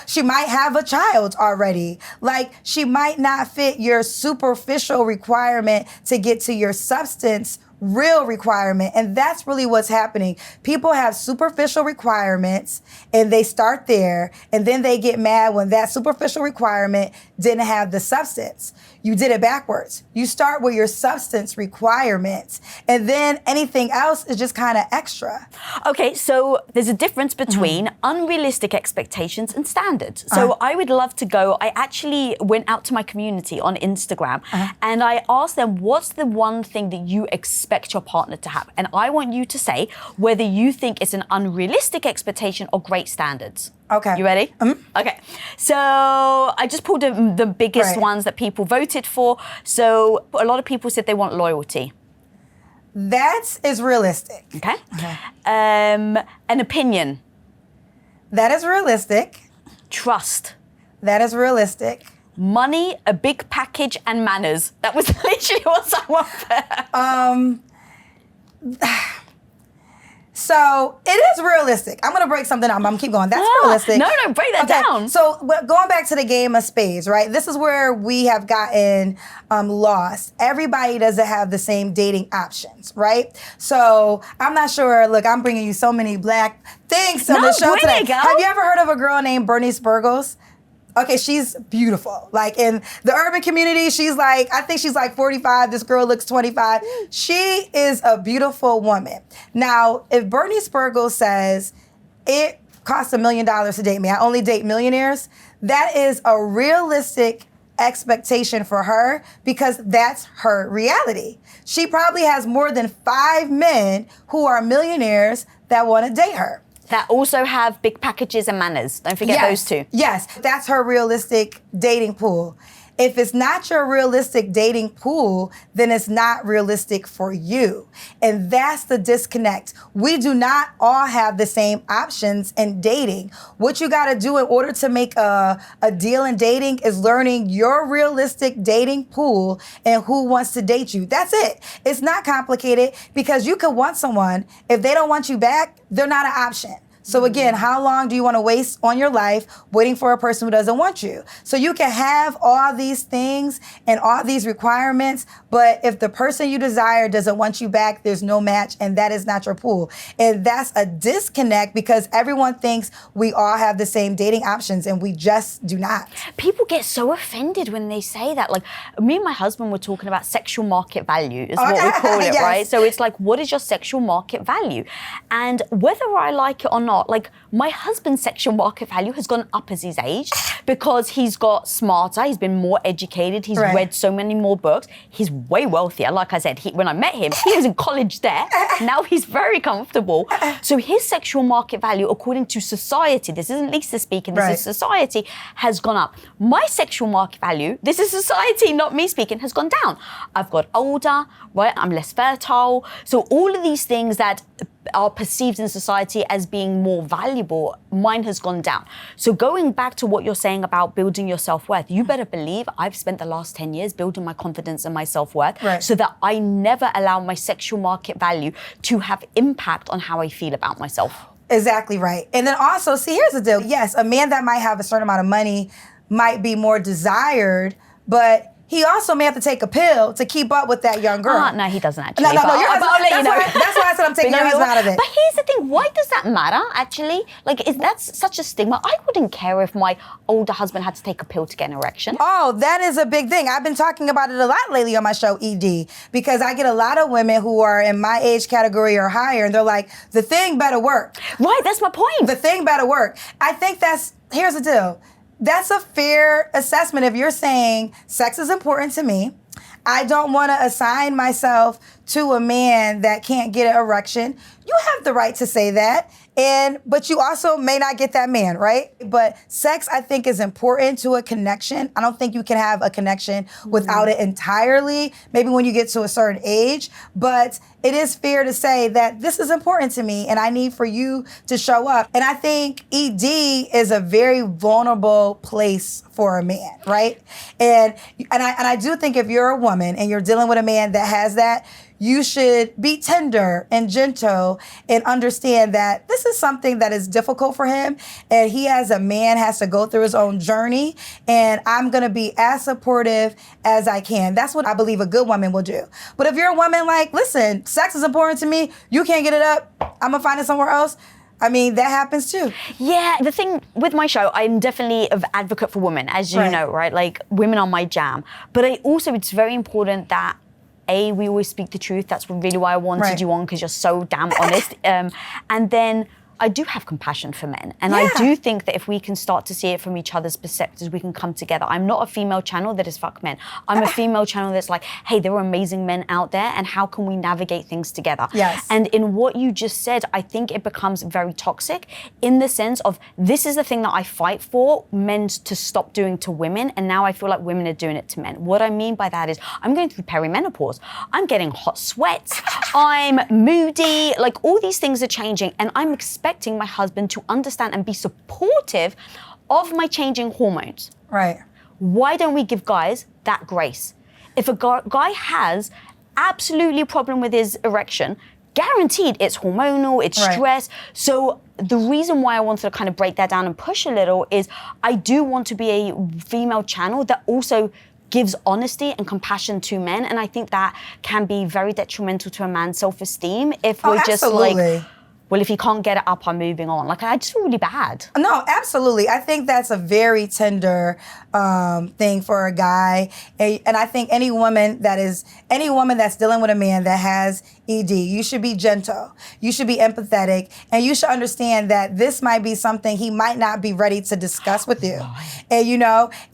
She might have a child already. Like, she might not fit your superficial requirement to get to your substance real requirement. And that's really what's happening. People have superficial requirements and they start there and then they get mad when that superficial requirement didn't have the substance. You did it backwards. You start with your substance requirements and then anything else is just kind of extra. Okay, so there's a difference between unrealistic expectations and standards. So I would love to go, I actually went out to my community on Instagram and I asked them, what's the one thing that you expect your partner to have? And I want you to say whether you think it's an unrealistic expectation or great standards. Okay. You ready? Okay. So I just pulled the biggest ones that people voted for. So a lot of people said they want loyalty. That is realistic. Okay. An opinion. That is realistic. Trust. That is realistic. Money, a big package, and manners. That was literally what someone put. So it is realistic. I'm going to break something up. I'm going to keep going. That's realistic. No, break that down. So going back to the game of spades, right? This is where we have gotten lost. Everybody doesn't have the same dating options, right? So I'm not sure. Look, I'm bringing you so many black things on the show today. Have you ever heard of a girl named Bernice Burgos? Okay, she's beautiful. Like in the urban community, I think she's like 45. This girl looks 25. She is a beautiful woman. Now, if Bernice Burgos says it costs $1 million to date me, I only date millionaires, that is a realistic expectation for her because that's her reality. She probably has more than 5 men who are millionaires that want to date her. That also have big packages and manners. Don't forget those two. Yes, that's her realistic dating pool. If it's not your realistic dating pool, then it's not realistic for you. And that's the disconnect. We do not all have the same options in dating. What you got to do in order to make a deal in dating is learning your realistic dating pool and who wants to date you. That's it. It's not complicated because you could want someone. If they don't want you back, they're not an option. So again, how long do you want to waste on your life waiting for a person who doesn't want you? So you can have all these things and all these requirements, but if the person you desire doesn't want you back, there's no match, and that is not your pool. And that's a disconnect because everyone thinks we all have the same dating options, and we just do not. People get so offended when they say that. Like, me and my husband were talking about sexual market value is what we call it, right? So it's like, what is your sexual market value? And whether I like it or not, are, like my husband's sexual market value has gone up as he's aged because he's got smarter, he's been more educated, he's read so many more books, he's way wealthier. Like I said, when I met him, he was in college debt. Now he's very comfortable. So his sexual market value, according to society, this isn't Lisa speaking, this is society, has gone up. My sexual market value, this is society, not me speaking, has gone down. I've got older, right? I'm less fertile. So all of these things that are perceived in society as being more valuable, mine has gone down. So going back to what you're saying about building your self-worth, you better believe I've spent the last 10 years building my confidence and my self-worth so that I never allow my sexual market value to have impact on how I feel about myself. Exactly right. And then also, see, here's the deal. Yes, a man that might have a certain amount of money might be more desired, but he also may have to take a pill to keep up with that young girl. No, he doesn't actually. No, your husband, I'll let you know. That's why I said I'm taking your husband out of it. But here's the thing, why does that matter, actually? Like, that's such a stigma. I wouldn't care if my older husband had to take a pill to get an erection. Oh, that is a big thing. I've been talking about it a lot lately on my show, ED, because I get a lot of women who are in my age category or higher, and they're like, the thing better work. Right, that's my point. The thing better work. I think here's the deal. That's a fair assessment if you're saying sex is important to me. I don't want to assign myself to a man that can't get an erection. You have the right to say that. But you also may not get that man, right? But sex, I think, is important to a connection. I don't think you can have a connection without it entirely, maybe when you get to a certain age. But it is fair to say that this is important to me and I need for you to show up. And I think ED is a very vulnerable place for a man, right? And I do think if you're a woman and you're dealing with a man that has that, you should be tender and gentle and understand that this is something that is difficult for him, and he as a man has to go through his own journey, and I'm gonna be as supportive as I can. That's what I believe a good woman will do. But if you're a woman like, listen, sex is important to me, you can't get it up, I'm gonna find it somewhere else, I mean, that happens too. Yeah, the thing with my show, I'm definitely an advocate for women, as you know, right? Like, women are my jam. But it's very important that we always speak the truth. That's really why I wanted you on, because you're so damn honest. And then I do have compassion for men. And I do think that if we can start to see it from each other's perspectives, we can come together. I'm not a female channel that is fuck men. I'm a female channel that's like, hey, there are amazing men out there, and how can we navigate things together? Yes. And in what you just said, I think it becomes very toxic in the sense of, this is the thing that I fight for men to stop doing to women, and now I feel like women are doing it to men. What I mean by that is, I'm going through perimenopause. I'm getting hot sweats. I'm moody. Like, all these things are changing, and I'm expecting my husband to understand and be supportive of my changing hormones. Right. Why don't we give guys that grace? If a guy has absolutely a problem with his erection, guaranteed it's hormonal, it's stress. So the reason why I wanted to kind of break that down and push a little is I do want to be a female channel that also gives honesty and compassion to men. And I think that can be very detrimental to a man's self-esteem if we're just like, well, if he can't get it up, I'm moving on. Like, I just feel really bad. No, absolutely. I think that's a very tender thing for a guy. And I think any woman that's dealing with a man that has ED, you should be gentle. You should be empathetic. And you should understand that this might be something he might not be ready to discuss with you. And,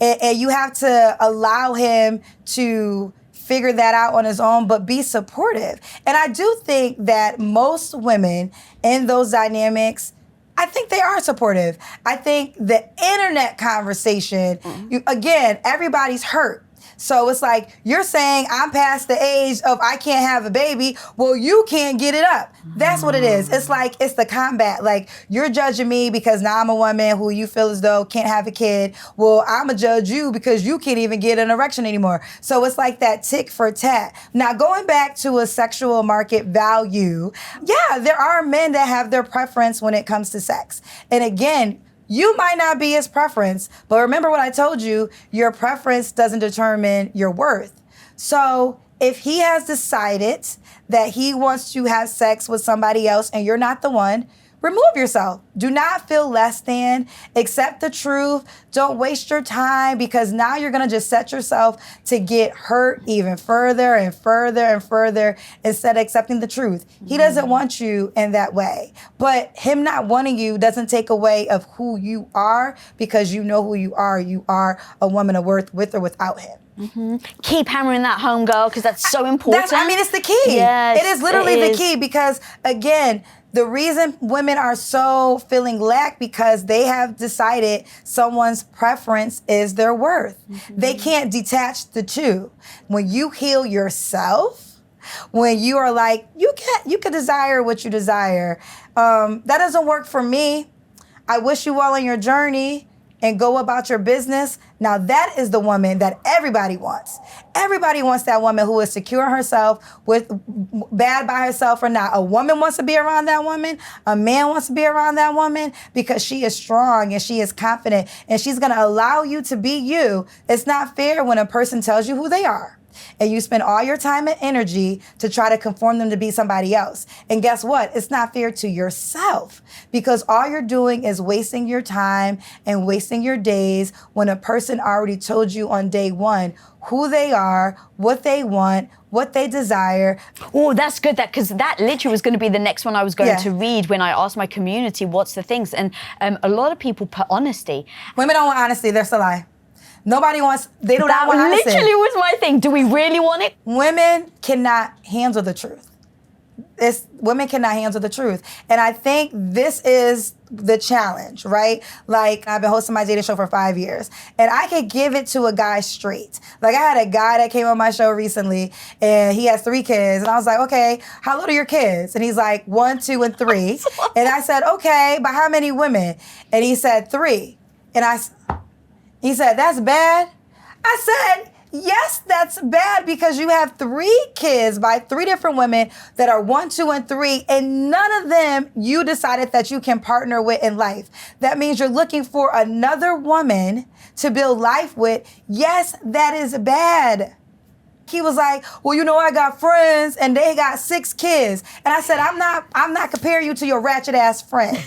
and you have to allow him to figure that out on his own, but be supportive. And I do think that most women in those dynamics, I think they are supportive. I think the internet conversation, again, everybody's hurt. So it's like, you're saying I'm past the age of I can't have a baby. Well, you can't get it up. That's what it is. It's like, it's the combat. Like, you're judging me because now I'm a woman who you feel as though can't have a kid. Well, I'm going to judge you because you can't even get an erection anymore. So it's like that tick for tat. Now, going back to a sexual market value, yeah, there are men that have their preference when it comes to sex. And again, you might not be his preference, but remember what I told you, your preference doesn't determine your worth. So if he has decided that he wants to have sex with somebody else and you're not the one, remove yourself. Do not feel less than. Accept the truth. Don't waste your time, because now you're going to just set yourself to get hurt even further and further and further instead of accepting the truth. He doesn't want you in that way. But him not wanting you doesn't take away of who you are, because you know who you are. You are a woman of worth with or without him. Keep hammering that home, girl, because that's so important. It's the key. Yes, it is literally the key, because again, the reason women are so feeling lack, because they have decided someone's preference is their worth. They can't detach the two. When you heal yourself, when you are like, you can desire what you desire. That doesn't work for me. I wish you well on your journey and go about your business. Now that is the woman that everybody wants. Everybody wants that woman who is secure in herself, with bad by herself or not. A woman wants to be around that woman. A man wants to be around that woman, because she is strong and she is confident and she's gonna allow you to be you. It's not fair when a person tells you who they are and you spend all your time and energy to try to conform them to be somebody else. And guess what? It's not fair to yourself, because all you're doing is wasting your time and wasting your days when a person already told you on day one who they are, what they want, what they desire. Oh, that's good, because that literally was going to be the next one I was going to read when I asked my community what's the things. And a lot of people put honesty. Women don't want honesty. That's a lie. Nobody wants, they do not want honesty. That literally was my thing. Do we really want it? Women cannot handle the truth. Women cannot handle the truth. And I think this is the challenge, right? Like, I've been hosting my dating show for 5 years, and I could give it to a guy straight. Like, I had a guy that came on my show recently, and he has 3 kids. And I was like, okay, how old are your kids? And he's like, 1, 2, and 3. And I said, okay, but how many women? And he said 3. And he said, that's bad? I said, yes, that's bad, because you have 3 kids by 3 different women that are 1, 2, and 3, and none of them you decided that you can partner with in life. That means you're looking for another woman to build life with. Yes, that is bad. He was like, well, you know, I got friends and they got 6 kids. And I said, I'm not comparing you to your ratchet ass friends.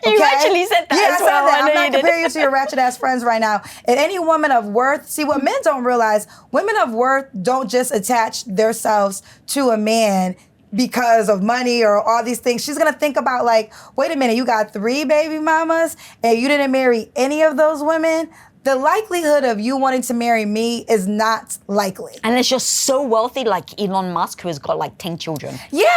Okay? You actually said that as well. I said that. I'm not comparing you to your ratchet ass friends right now. And any woman of worth, see, what men don't realize, women of worth don't just attach themselves to a man because of money or all these things. She's gonna think about, like, wait a minute, you got 3 baby mamas and you didn't marry any of those women? The likelihood of you wanting to marry me is not likely. Unless you're so wealthy, like Elon Musk, who has got like 10 children. Yeah,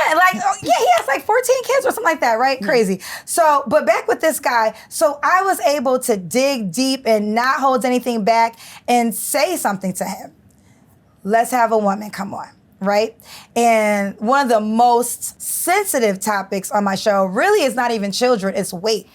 he has like 14 kids or something like that, right? Crazy. So, but back with this guy, so I was able to dig deep and not hold anything back and say something to him. Let's have a woman come on, right? And one of the most sensitive topics on my show really is not even children, it's weight.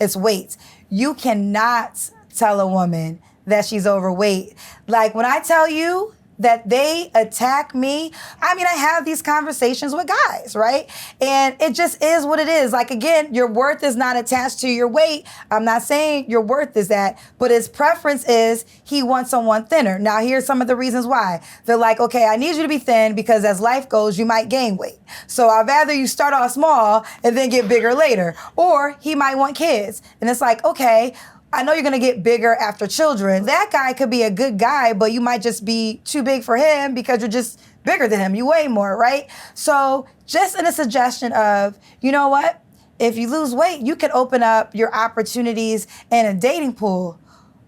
It's weight. You cannot tell a woman that she's overweight. Like, when I tell you that they attack me, I mean, I have these conversations with guys, right? And it just is what it is. Like, again, your worth is not attached to your weight. I'm not saying your worth is that, but his preference is he wants someone thinner. Now, here's some of the reasons why. They're like, okay, I need you to be thin because as life goes, you might gain weight. So I'd rather you start off small and then get bigger later. Or he might want kids. And it's like, okay, I know you're gonna get bigger after children. That guy could be a good guy, but you might just be too big for him because you're just bigger than him. You weigh more, right? So just in a suggestion of, you know what? If you lose weight, you can open up your opportunities in a dating pool.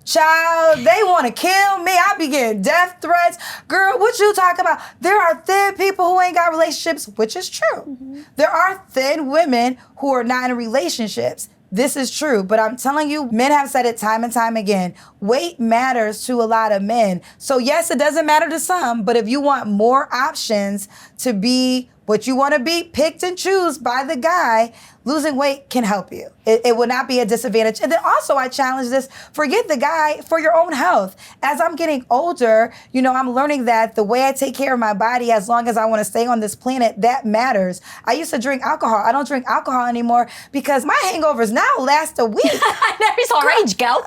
Child, they want to kill me. I be getting death threats. Girl, what you talking about? There are thin people who ain't got relationships, which is true. There are thin women who are not in relationships. This is true, but I'm telling you, men have said it time and time again. Weight matters to a lot of men. So yes, it doesn't matter to some, but if you want more options to be what you want to be, picked and choose by the guy, losing weight can help you. It will not be a disadvantage. And then also I challenge this, forget the guy, for your own health. As I'm getting older, you know, I'm learning that the way I take care of my body, as long as I want to stay on this planet, that matters. I used to drink alcohol. I don't drink alcohol anymore because my hangovers now last a week. I know, it's our age, girl.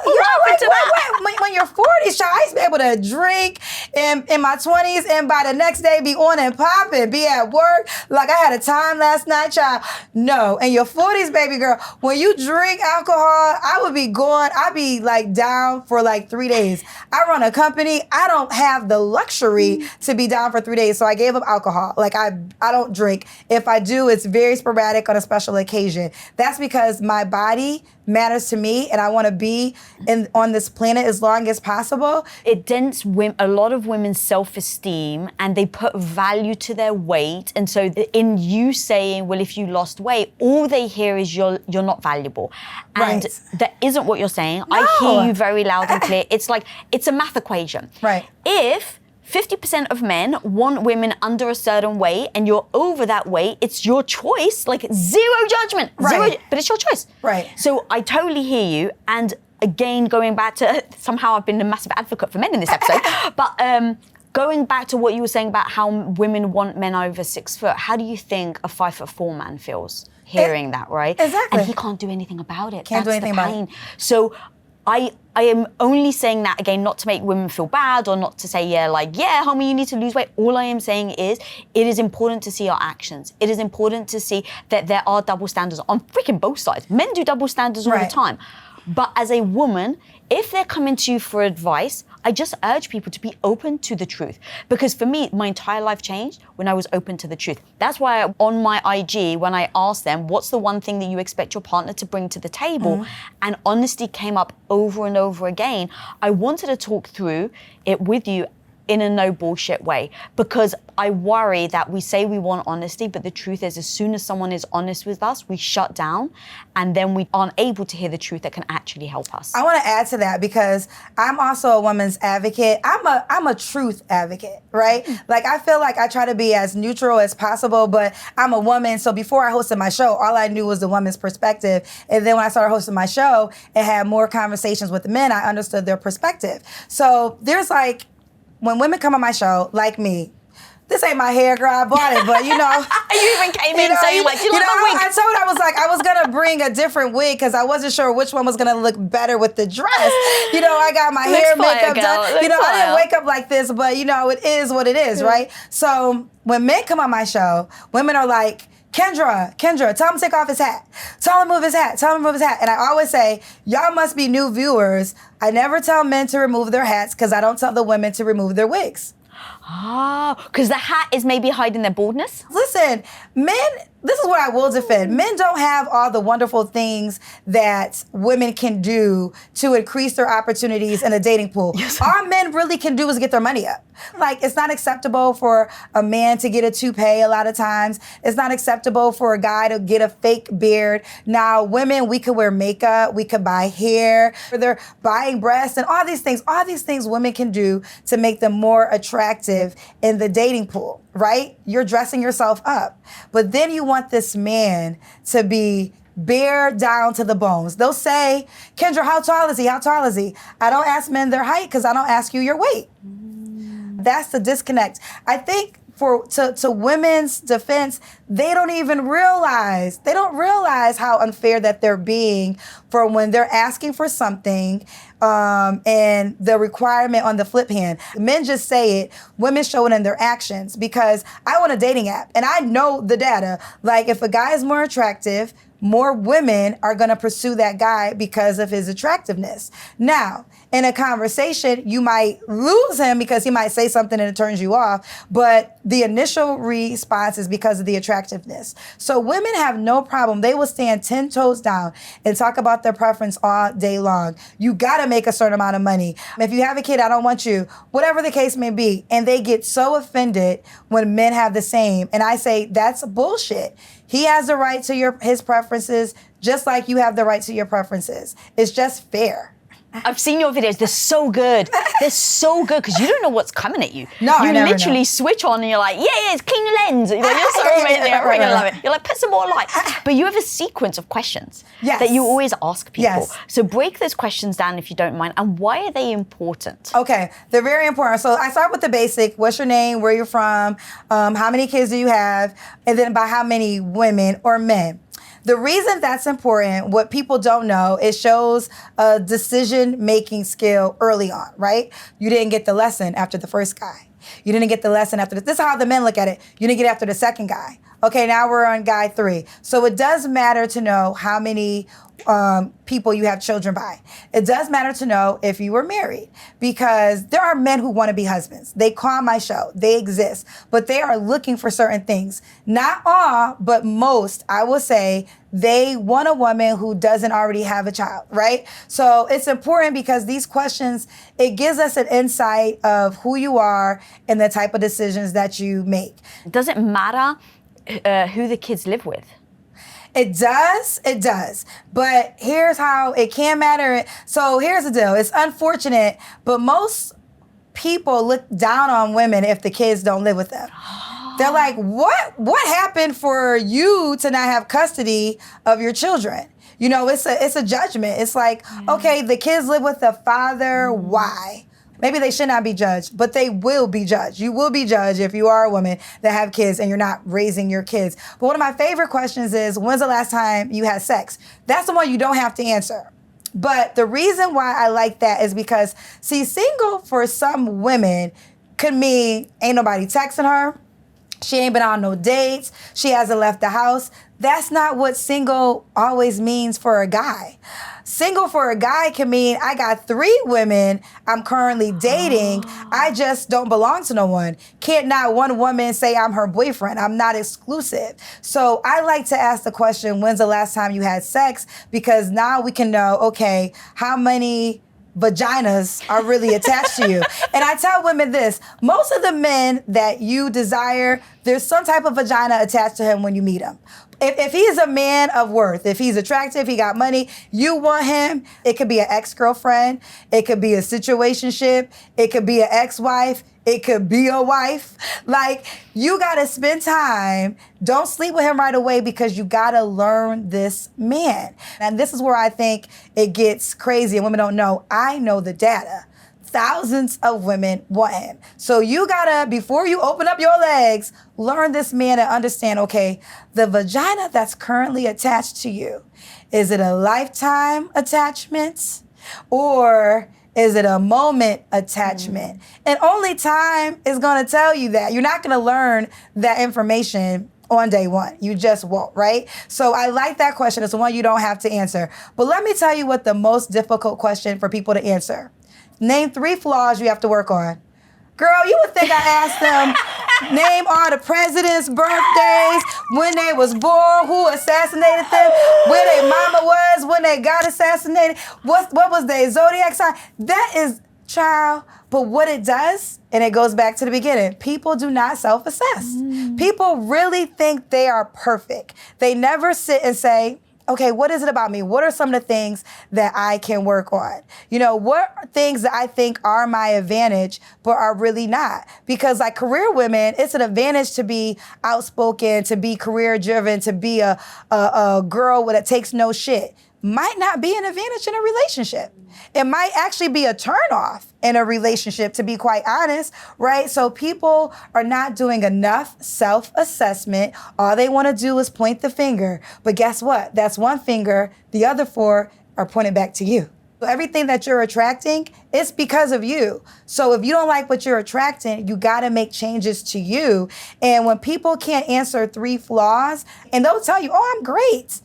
When you're 40s, child, I used to be able to drink in my 20s and by the next day be on and popping, be at work. Like I had a time last night, child. No. In your 40s, baby girl, when you drink alcohol, I would be gone. I'd be like down for like 3 days. I run a company. I don't have the luxury to be down for 3 days. So I gave up alcohol. Like I don't drink. If I do, it's very sporadic on a special occasion. That's because my body matters to me and I want to be on this planet as long as possible. It dents a lot of women's self-esteem and they put value to their weight. And so in you saying, well, if you lost weight, all they hear is you're not valuable. And that isn't what you're saying. No. I hear you very loud and clear. It's like, it's a math equation. Right. If 50% of men want women under a certain weight and you're over that weight, it's your choice, like zero judgment, but it's your choice. Right. So I totally hear you. And again, going back to, somehow I've been a massive advocate for men in this episode, but going back to what you were saying about how women want men over 6 foot, how do you think a 5'4" man feels hearing that, right? Exactly. And he can't do anything about it. Can't do anything about it. So I am only saying that, again, not to make women feel bad or not to say, yeah, homie, you need to lose weight. All I am saying is it is important to see our actions. It is important to see that there are double standards on freaking both sides. Men do double standards all the time. But as a woman, if they're coming to you for advice, I just urge people to be open to the truth. Because for me, my entire life changed when I was open to the truth. That's why on my IG, when I asked them, what's the one thing that you expect your partner to bring to the table? And honesty came up over and over again. I wanted to talk through it with you in a no bullshit way, because I worry that we say we want honesty, but the truth is as soon as someone is honest with us, we shut down and then we aren't able to hear the truth that can actually help us. I want to add to that because I'm also a woman's advocate. I'm a truth advocate, right? Like I feel like I try to be as neutral as possible, but I'm a woman. So before I hosted my show, all I knew was the woman's perspective. And then when I started hosting my show and had more conversations with the men, I understood their perspective. So there's like, when women come on my show, like me, this ain't my hair, girl, I bought it, but you know. You even came in saying like, you like my wig. I was gonna bring a different wig because I wasn't sure which one was gonna look better with the dress. You know, I got my hair, makeup done. You know, I didn't wake up like this, but you know, it is what it is, right? So when men come on my show, women are like, Kendra, tell him to take off his hat. Tell him to move his hat. And I always say, y'all must be new viewers. I never tell men to remove their hats because I don't tell the women to remove their wigs. Oh, because the hat is maybe hiding their baldness? Listen, men, this is what I will defend. Men don't have all the wonderful things that women can do to increase their opportunities in a dating pool. Yes. All men really can do is get their money up. Like, it's not acceptable for a man to get a toupee a lot of times. It's not acceptable for a guy to get a fake beard. Now, women, we could wear makeup, we could buy hair, they're buying breasts and all these things women can do to make them more attractive in the dating pool, right? You're dressing yourself up. But then you want this man to be bare down to the bones. They'll say, Kendra, how tall is he? I don't ask men their height because I don't ask you your weight. That's the disconnect. I think to women's defense, they don't realize how unfair that they're being for when they're asking for something and the requirement on the flip hand. Men just say it, women show it in their actions because I want a dating app and I know the data. Like if a guy is more attractive, more women are gonna pursue that guy because of his attractiveness. Now, in a conversation, you might lose him because he might say something and it turns you off, but the initial response is because of the attractiveness. So women have no problem. They will stand 10 toes down and talk about their preference all day long. You gotta make a certain amount of money. If you have a kid, I don't want you, whatever the case may be. And they get so offended when men have the same. And I say, that's bullshit. He has the right to his preferences, just like you have the right to your preferences. It's just fair. I've seen your videos. They're so good. They're so good because you don't know what's coming at you. No, I never literally know. switch on and you're like, yeah, it's clean your lens. You're like, you're so amazing. I freaking love it. You're like, put some more light. But you have a sequence of questions that you always ask people. Yes. So break those questions down if you don't mind. And why are they important? Okay, they're very important. So I start with the basic. What's your name? Where you're from? How many kids do you have? And then by how many women or men? The reason that's important, what people don't know, it shows a decision-making skill early on, right? You didn't get the lesson after the first guy. You didn't get the lesson after this is how the men look at it. You didn't get it after the second guy. Okay, now we're on guy 3. So it does matter to know how many people you have children by. It does matter to know if you were married, because there are men who want to be husbands. They call my show. They exist, but they are looking for certain things. Not all, but most, I will say, they want a woman who doesn't already have a child, right? So it's important because these questions, it gives us an insight of who you are and the type of decisions that you make. Does it matter who the kids live with? It does. But here's how it can matter. So here's the deal. It's unfortunate, but most people look down on women if the kids don't live with them. They're like, what happened for you to not have custody of your children? You know, it's a judgment. It's like, okay, the kids live with the father. Why? Maybe they should not be judged, but they will be judged. You will be judged if you are a woman that have kids and you're not raising your kids. But one of my favorite questions is, when's the last time you had sex? That's the one you don't have to answer. But the reason why I like that is because, see, single for some women could mean ain't nobody texting her. She ain't been on no dates. She hasn't left the house. That's not what single always means for a guy. Single for a guy can mean I got 3 women I'm currently dating. I just don't belong to no one. Can't not one woman say I'm her boyfriend. I'm not exclusive. So I like to ask the question, when's the last time you had sex? Because now we can know, okay, how many vaginas are really attached to you. And I tell women this, most of the men that you desire, there's some type of vagina attached to him when you meet him. If he's a man of worth, if he's attractive, he got money, you want him. It could be an ex-girlfriend. It could be a situationship. It could be an ex-wife. It could be a wife. Like, you got to spend time. Don't sleep with him right away because you got to learn this man. And this is where I think it gets crazy and women don't know. I know the data. Thousands of women want him. So you gotta, before you open up your legs, learn this man and understand, okay, the vagina that's currently attached to you, is it a lifetime attachment or is it a moment attachment? And only time is gonna tell you that. You're not gonna learn that information on day one. You just won't, right? So I like that question. It's the one you don't have to answer. But let me tell you what the most difficult question for people to answer. Name 3 flaws you have to work on. Girl, you would think I asked them, name all the presidents' birthdays, when they was born, who assassinated them, where their mama was, when they got assassinated, what was their zodiac sign. That is, child, but what it does, and it goes back to the beginning, people do not self-assess. People really think they are perfect. They never sit and say, okay, what is it about me? What are some of the things that I can work on? You know, what are things that I think are my advantage, but are really not? Because like career women, it's an advantage to be outspoken, to be career driven, to be a girl that takes no shit. Might not be an advantage in a relationship. It might actually be a turnoff in a relationship, to be quite honest, right? So people are not doing enough self-assessment. All they want to do is point the finger. But guess what? That's one finger. The other 4 are pointed back to you. So everything that you're attracting, it's because of you. So if you don't like what you're attracting, you got to make changes to you. And when people can't answer 3 flaws, and they'll tell you, oh, I'm great.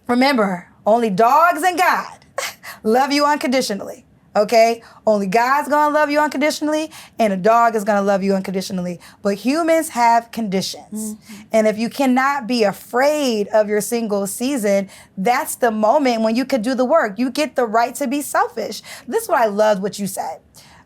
Remember, only dogs and God love you unconditionally, okay? Only God's gonna love you unconditionally, and a dog is gonna love you unconditionally. But humans have conditions. And if you cannot be afraid of your single season, that's the moment when you could do the work. You get the right to be selfish. This is what I loved what you said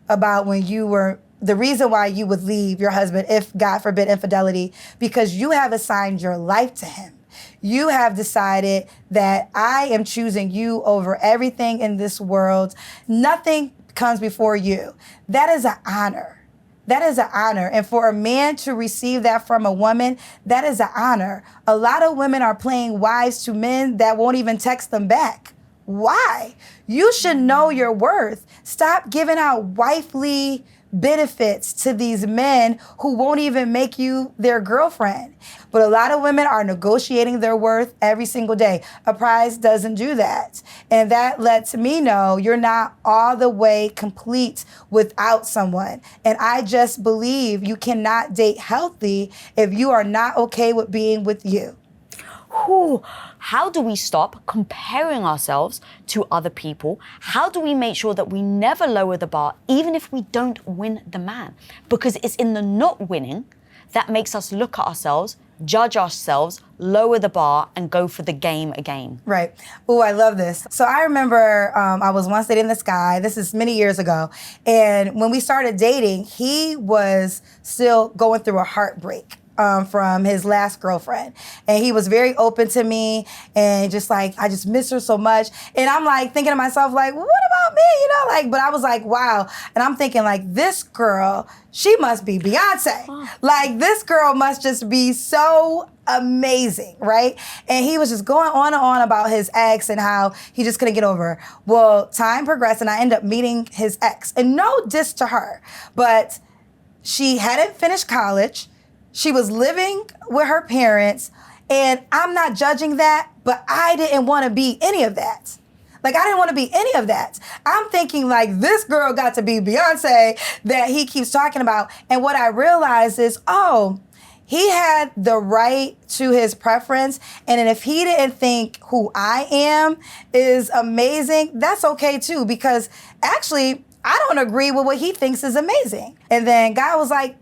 about when you were, the reason why you would leave your husband, if God forbid infidelity, because you have assigned your life to him. You have decided that I am choosing you over everything in this world. Nothing comes before you. That is an honor. That is an honor. And for a man to receive that from a woman, that is an honor. A lot of women are playing wives to men that won't even text them back. Why? You should know your worth. Stop giving out wifely benefits to these men who won't even make you their girlfriend. But a lot of women are negotiating their worth every single day. A prize doesn't do that. And that lets me know you're not all the way complete without someone. And I just believe you cannot date healthy if you are not okay with being with you. Whew. How do we stop comparing ourselves to other people? How do we make sure that we never lower the bar, even if we don't win the man? Because it's in the not winning that makes us look at ourselves, judge ourselves, lower the bar, and go for the game again. Right. Oh, I love this. So I remember I was once dating this guy. This is many years ago. And when we started dating, he was still going through a heartbreak from his last girlfriend. And he was very open to me and just like, I just miss her so much. And I'm like thinking to myself, like, what about me? You know, like, but I was like, wow. And I'm thinking like, this girl, she must be Beyonce. Like, this girl must just be so amazing, right? And he was just going on and on about his ex and how he just couldn't get over her. Well, time progressed and I ended up meeting his ex. And no diss to her, but she hadn't finished college. She was living with her parents, and I'm not judging that, but I didn't want to be any of that. Like, I didn't want to be any of that. I'm thinking, like, this girl got to be Beyonce that he keeps talking about. And what I realized is, oh, he had the right to his preference. And if he didn't think who I am is amazing, that's okay, too, because actually, I don't agree with what he thinks is amazing. And then God was like,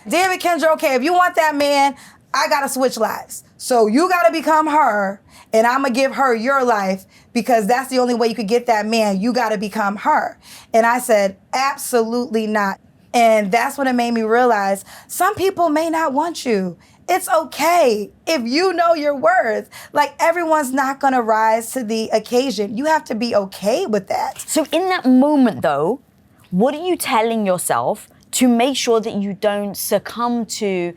damn it, Kendra, okay, if you want that man, I gotta switch lives. So you gotta become her, and I'm gonna give her your life because that's the only way you could get that man. You gotta become her. And I said, absolutely not. And that's when it made me realize some people may not want you. It's okay if you know your worth. Like, everyone's not gonna rise to the occasion. You have to be okay with that. So in that moment though, what are you telling yourself to make sure that you don't succumb to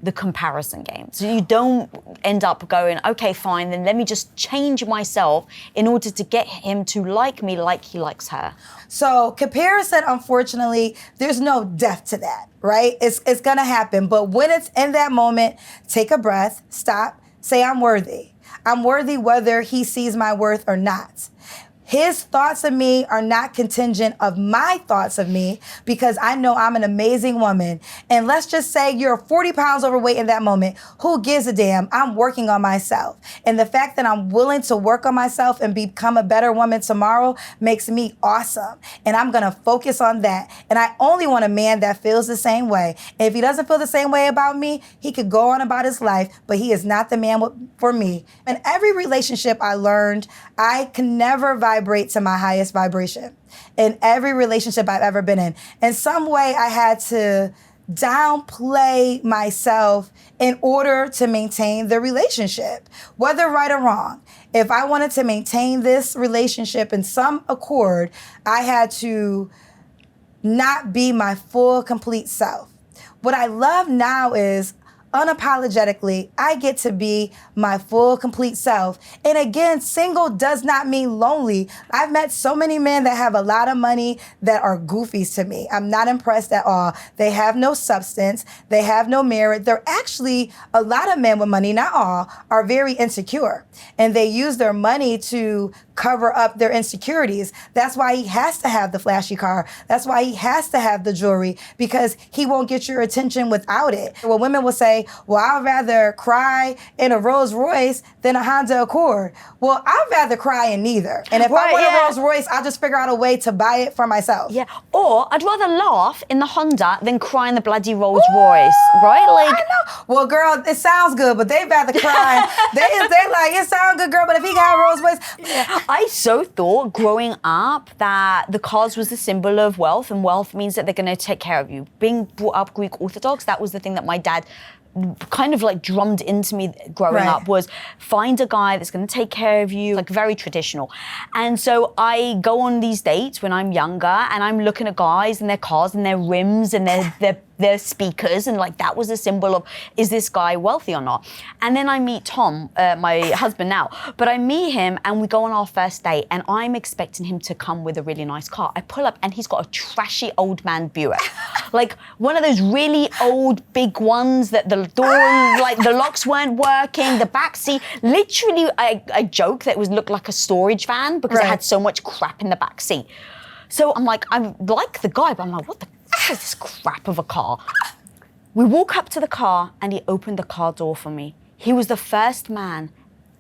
the comparison game? So you don't end up going, okay, fine, then let me just change myself in order to get him to like me like he likes her. So comparison, unfortunately, there's no death to that, right? It's gonna happen. But when it's in that moment, take a breath, stop, say, I'm worthy. I'm worthy whether he sees my worth or not. His thoughts of me are not contingent of my thoughts of me because I know I'm an amazing woman. And let's just say you're 40 pounds overweight in that moment. Who gives a damn? I'm working on myself. And the fact that I'm willing to work on myself and become a better woman tomorrow makes me awesome. And I'm going to focus on that. And I only want a man that feels the same way. And if he doesn't feel the same way about me, he could go on about his life, but he is not the man for me. In every relationship I learned, I can never vibrate to my highest vibration in every relationship I've ever been in. In some way, I had to downplay myself in order to maintain the relationship, whether right or wrong. If I wanted to maintain this relationship in some accord, I had to not be my full, complete self. What I love now is unapologetically, I get to be my full, complete self. And again, single does not mean lonely. I've met so many men that have a lot of money that are goofies to me. I'm not impressed at all. They have no substance. They have no merit. They're actually, a lot of men with money, not all, are very insecure. And they use their money to cover up their insecurities. That's why he has to have the flashy car. That's why he has to have the jewelry, because he won't get your attention without it. Well, women will say, well, I'd rather cry in a Rolls Royce than a Honda Accord. Well, I'd rather cry in neither. And if I want a Rolls Royce, I'll just figure out a way to buy it for myself. Yeah. Or I'd rather laugh in the Honda than cry in the bloody Rolls Royce, right? Like, I know. Well, girl, it sounds good, but they'd rather cry. they like, it sounds good, girl, but if he got a Rolls Royce. Yeah. I so thought growing up that the cars was the symbol of wealth, and wealth means that they're going to take care of you. Being brought up Greek Orthodox, that was the thing that my dad kind of like drummed into me growing up, was find a guy that's going to take care of you, like very traditional. And so I go on these dates when I'm younger and I'm looking at guys and their cars and their rims and their their speakers, and like that was a symbol of, is this guy wealthy or not? And then I meet Tom, my husband now, but I meet him and we go on our first date, and I'm expecting him to come with a really nice car. I pull up and he's got a trashy old man Buick. Like one of those really old big ones that the door, like the locks weren't working, the back seat, literally I joke that it looked like a storage van because it had so much crap in the back seat. So I'm like, I like the guy, but I'm like, what the fuck is this crap of a car? We walk up to the car and he opened the car door for me. He was the first man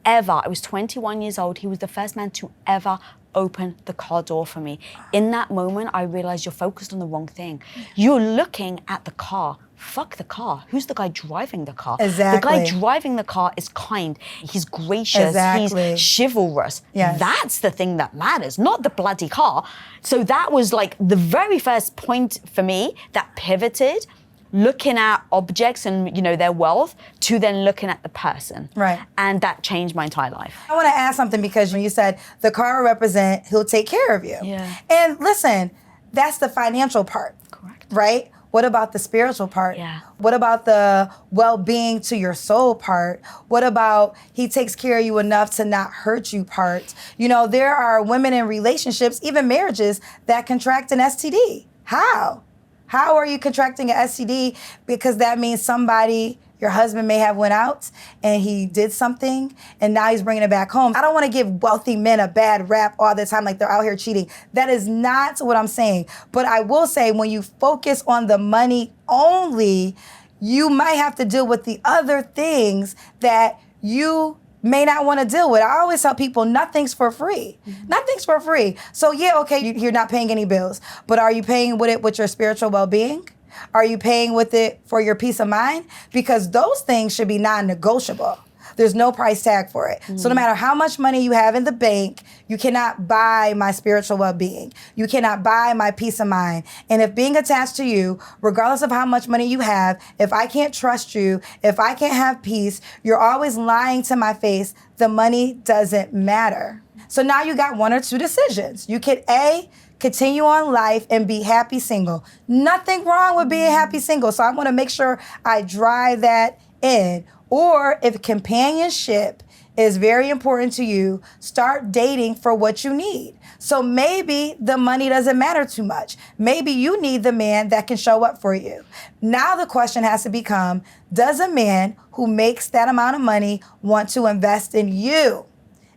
ever, I was 21 years old, he was the first man to ever open the car door for me. In that moment, I realized you're focused on the wrong thing. You're looking at the car. Fuck the car. Who's the guy driving the car? Exactly. The guy driving the car is kind. He's gracious. Exactly. He's chivalrous. Yes. That's the thing that matters, not the bloody car. So that was like the very first point for me that pivoted, looking at objects and, you know, their wealth to then looking at the person. Right. And that changed my entire life. I want to ask something, because when you said the car will represent, he'll take care of you. Yeah. And listen, that's the financial part. Correct. Right? What about the spiritual part? Yeah. What about the well-being to your soul part? What about he takes care of you enough to not hurt you part? You know, there are women in relationships, even marriages, that contract an STD. How? How are you contracting an STD? Because that means somebody, your husband may have went out and he did something and now he's bringing it back home. I don't want to give wealthy men a bad rap all the time like they're out here cheating. That is not what I'm saying. But I will say, when you focus on the money only, you might have to deal with the other things that you may not want to deal with. I always tell people, nothing's for free. Mm-hmm. Nothing's for free. So yeah, okay, you're not paying any bills, but are you paying with it with your spiritual well-being? Are you paying with it for your peace of mind? Because those things should be non-negotiable. There's no price tag for it. Mm-hmm. So no matter how much money you have in the bank, you cannot buy my spiritual well-being. You cannot buy my peace of mind. And if being attached to you, regardless of how much money you have, if I can't trust you, if I can't have peace, you're always lying to my face, the money doesn't matter. So now you got one or two decisions. You can A, continue on life and be happy single. Nothing wrong with being happy single. So I want to make sure I drive that in. Or if companionship is very important to you, start dating for what you need. So maybe the money doesn't matter too much. Maybe you need the man that can show up for you. Now the question has to become, does a man who makes that amount of money want to invest in you?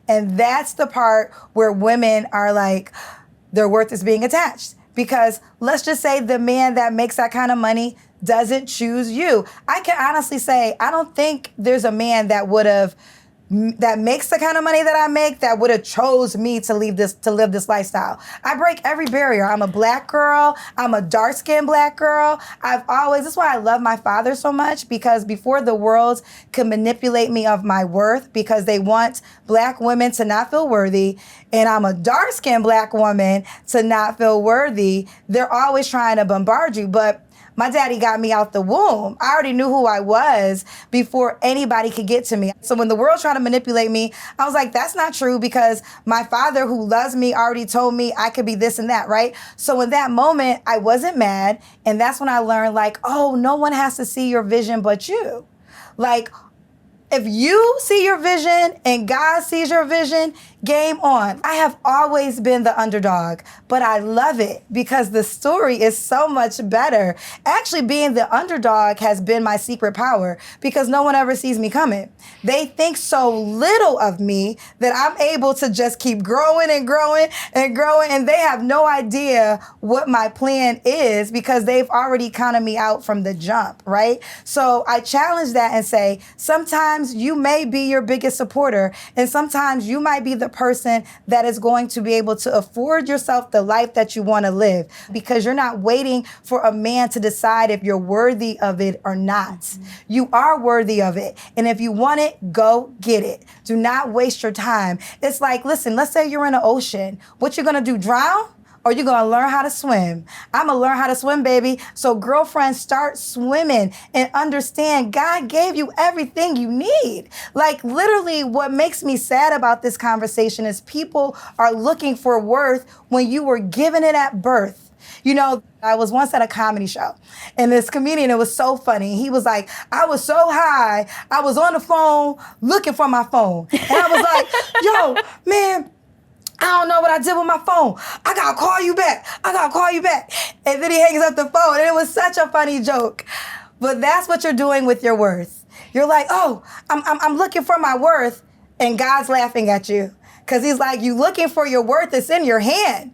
And that's the part where women are like, their worth is being attached. Because let's just say the man that makes that kind of money doesn't choose you. I can honestly say, I don't think there's a man that makes the kind of money that I make that would have chose me to live this lifestyle. I break every barrier. I'm a black girl. I'm a dark-skinned black girl. That's why I love my father so much, because before the world could manipulate me of my worth, because they want black women to not feel worthy, and I'm a dark-skinned black woman to not feel worthy, they're always trying to bombard you. But my daddy got me out the womb. I already knew who I was before anybody could get to me. So when the world tried to manipulate me, I was like, that's not true, because my father, who loves me, already told me I could be this and that, right? So in that moment, I wasn't mad. And that's when I learned, like, oh, no one has to see your vision but you. Like, if you see your vision and God sees your vision, game on. I have always been the underdog, but I love it because the story is so much better. Actually, being the underdog has been my secret power, because no one ever sees me coming. They think so little of me that I'm able to just keep growing and growing and growing, and they have no idea what my plan is because they've already counted me out from the jump, right? So I challenge that and say, sometimes you may be your biggest supporter, and sometimes you might be the person that is going to be able to afford yourself the life that you want to live, because you're not waiting for a man to decide if you're worthy of it or not. Mm-hmm. You are worthy of it. And if you want it, go get it. Do not waste your time. It's like, listen, let's say you're in an ocean. What you gonna do, drown? Or you're gonna learn how to swim. I'm gonna learn how to swim, baby. So girlfriends, start swimming and understand God gave you everything you need. Like, literally, what makes me sad about this conversation is people are looking for worth when you were given it at birth. You know, I was once at a comedy show, and this comedian, it was so funny. He was like, I was so high, I was on the phone looking for my phone. And I was like, yo, man, I don't know what I did with my phone. I gotta call you back. I gotta call you back. And then he hangs up the phone, and it was such a funny joke. But that's what you're doing with your worth. You're like, oh, I'm looking for my worth, and God's laughing at you. Because he's like, you looking for your worth, it's in your hand.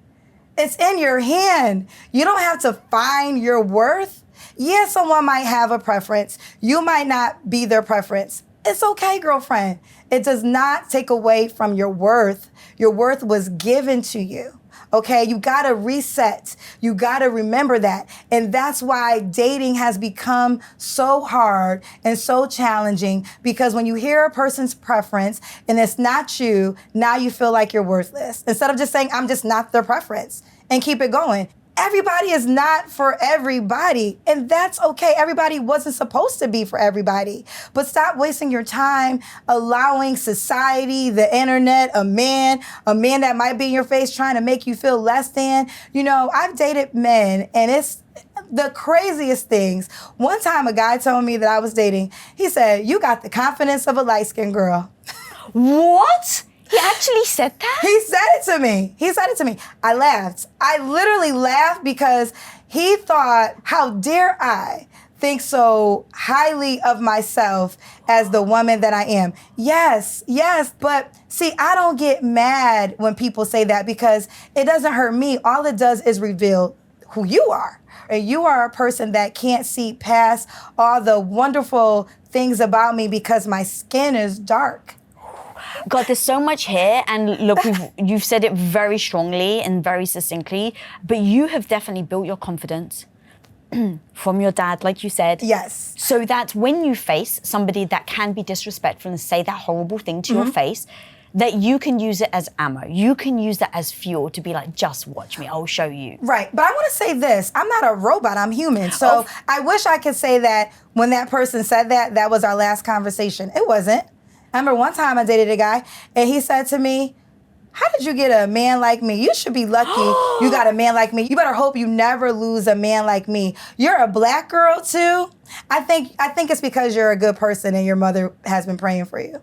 It's in your hand. You don't have to find your worth. Yeah, someone might have a preference. You might not be their preference. It's okay, girlfriend. It does not take away from your worth. Your worth was given to you. Okay, you gotta reset. You gotta remember that. And that's why dating has become so hard and so challenging, because when you hear a person's preference and it's not you, now you feel like you're worthless. Instead of just saying, I'm just not their preference, and keep it going. Everybody is not for everybody, and that's okay. Everybody wasn't supposed to be for everybody. But stop wasting your time allowing society, the internet, a man that might be in your face trying to make you feel less than. You know, I've dated men, and it's the craziest things. One time a guy told me that I was dating, he said, you got the confidence of a light-skinned girl. What? He actually said that? He said it to me. He said it to me. I laughed. I literally laughed because he thought, how dare I think so highly of myself as the woman that I am. Yes, but see, I don't get mad when people say that because it doesn't hurt me. All it does is reveal who you are. And you are a person that can't see past all the wonderful things about me because my skin is dark. God, there's so much here, and look, you've said it very strongly and very succinctly, but you have definitely built your confidence from your dad, like you said. Yes. So that when you face somebody that can be disrespectful and say that horrible thing to your face, that you can use it as ammo. You can use that as fuel to be like, just watch me, I'll show you. Right, but I want to say this. I'm not a robot, I'm human. So I wish I could say that when that person said that, that was our last conversation. It wasn't. I remember one time I dated a guy, and he said to me, how did you get a man like me? You should be lucky you got a man like me. You better hope you never lose a man like me. You're a black girl too? I think it's because you're a good person and your mother has been praying for you.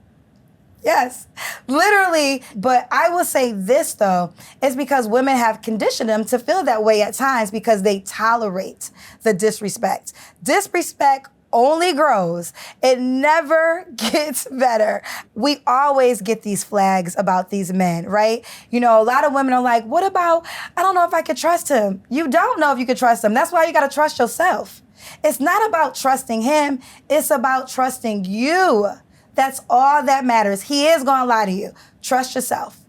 Yes, literally. But I will say this, though. It's because women have conditioned them to feel that way at times because they tolerate the disrespect. Disrespect only grows. It never gets better. We always get these flags about these men, right? You know, a lot of women are like, what about, I don't know if I could trust him. You don't know if you could trust him. That's why you got to trust yourself. It's not about trusting him. It's about trusting you. That's all that matters. He is going to lie to you. Trust yourself.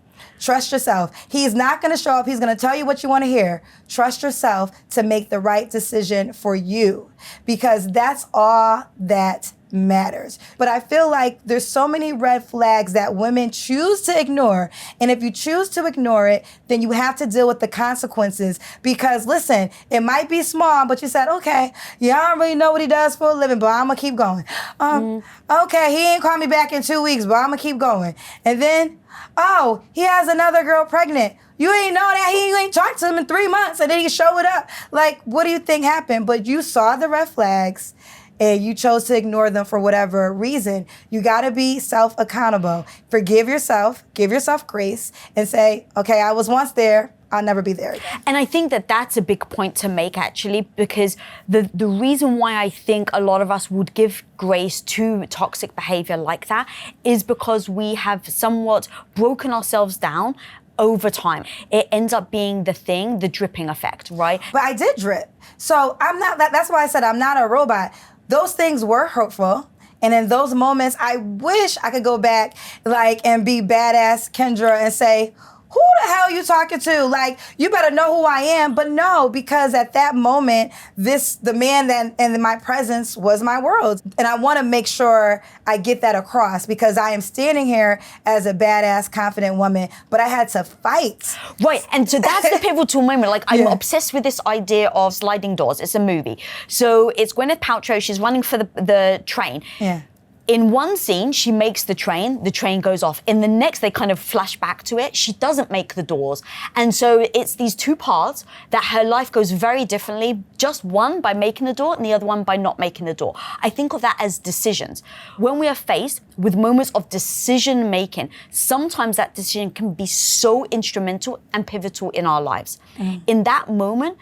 Trust yourself. He's not going to show up. He's going to tell you what you want to hear. Trust yourself to make the right decision for you, because that's all that matters. But I feel like there's so many red flags that women choose to ignore. And if you choose to ignore it, then you have to deal with the consequences. Because listen, it might be small, but you said, okay, yeah, I don't really know what he does for a living, but I'm going to keep going. Okay, he ain't call me back in 2 weeks, but I'm going to keep going. And then, oh, he has another girl pregnant. You ain't know that. You ain't talked to him in 3 months, and then he showed up. Like, what do you think happened? But you saw the red flags, and you chose to ignore them for whatever reason. You got to be self-accountable. Forgive yourself, give yourself grace, and say, okay, I was once there. I'll never be there again. And I think that that's a big point to make, actually, because the reason why I think a lot of us would give grace to toxic behavior like that is because we have somewhat broken ourselves down over time. It ends up being the dripping effect, right? But I did drip. So I'm not, that's why I said I'm not a robot. Those things were hurtful. And in those moments, I wish I could go back and be badass Kendra and say, who the hell are you talking to? Like, you better know who I am. But no, because at that moment, the man that in my presence was my world. And I want to make sure I get that across, because I am standing here as a badass, confident woman, but I had to fight. Right, and so that's the pivotal moment. Like, I'm obsessed with this idea of sliding doors. It's a movie. So it's Gwyneth Paltrow. She's running for the train. Yeah. In one scene, she makes the train goes off. In the next, they kind of flash back to it. She doesn't make the doors. And so it's these two paths that her life goes very differently, just one by making the door and the other one by not making the door. I think of that as decisions. When we are faced with moments of decision making, sometimes that decision can be so instrumental and pivotal in our lives. In that moment,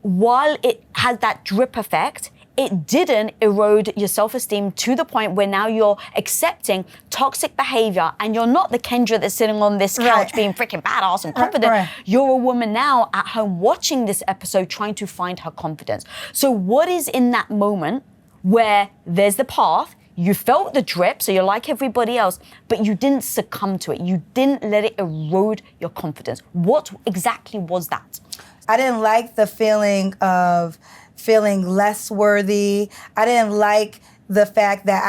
while it has that drip effect, it didn't erode your self-esteem to the point where now you're accepting toxic behavior and you're not the Kendra that's sitting on this couch being freaking badass and confident. You're a woman now at home watching this episode trying to find her confidence. So what is in that moment where there's the path, you felt the drip, so you're like everybody else, but you didn't succumb to it. You didn't let it erode your confidence. What exactly was that? I didn't like the feeling of feeling less worthy. I didn't like the fact that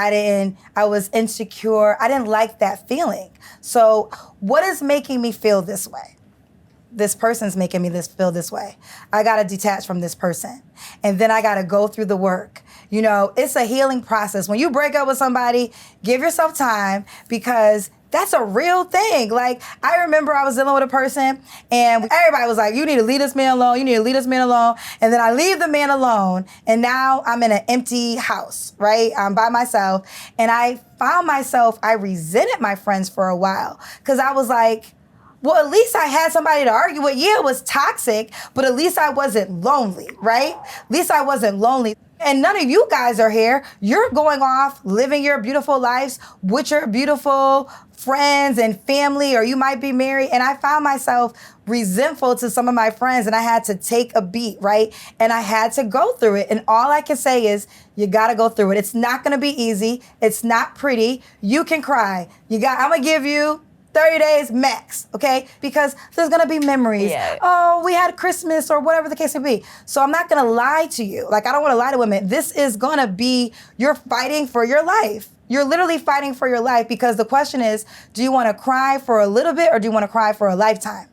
I was insecure. I didn't like that feeling. So what is making me feel this way? This person's making me feel this way. I gotta detach from this person. And then I gotta go through the work. You know, it's a healing process. When you break up with somebody, give yourself time, because that's a real thing. Like, I remember I was dealing with a person and everybody was like, you need to leave this man alone. You need to leave this man alone. And then I leave the man alone and now I'm in an empty house, right? I'm by myself. And I found myself, I resented my friends for a while because I was like, well, at least I had somebody to argue with. Yeah, it was toxic, but at least I wasn't lonely, right? At least I wasn't lonely. And none of you guys are here. You're going off, living your beautiful lives with your beautiful friends and family, or you might be married. And I found myself resentful to some of my friends, and I had to take a beat, right? And I had to go through it. And all I can say is, you gotta go through it. It's not gonna be easy. It's not pretty. You can cry. I'm gonna give you 30 days max, okay? Because there's gonna be memories. Yeah. Oh, we had Christmas or whatever the case may be. So I'm not gonna lie to you. Like, I don't wanna lie to women. This is gonna be, you're fighting for your life. You're literally fighting for your life, because the question is, do you wanna cry for a little bit or do you wanna cry for a lifetime?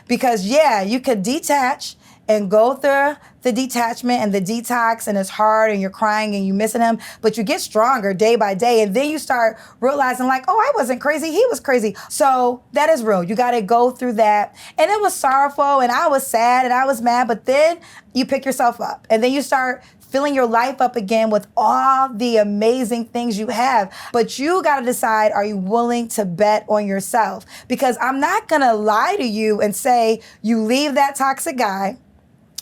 Because yeah, you could detach and go through the detachment and the detox, and it's hard and you're crying and you're missing him, but you get stronger day by day, and then you start realizing like, oh, I wasn't crazy, he was crazy. So that is real. You gotta go through that. And it was sorrowful and I was sad and I was mad, but then you pick yourself up and then you start filling your life up again with all the amazing things you have. But you gotta decide, are you willing to bet on yourself? Because I'm not gonna lie to you and say you leave that toxic guy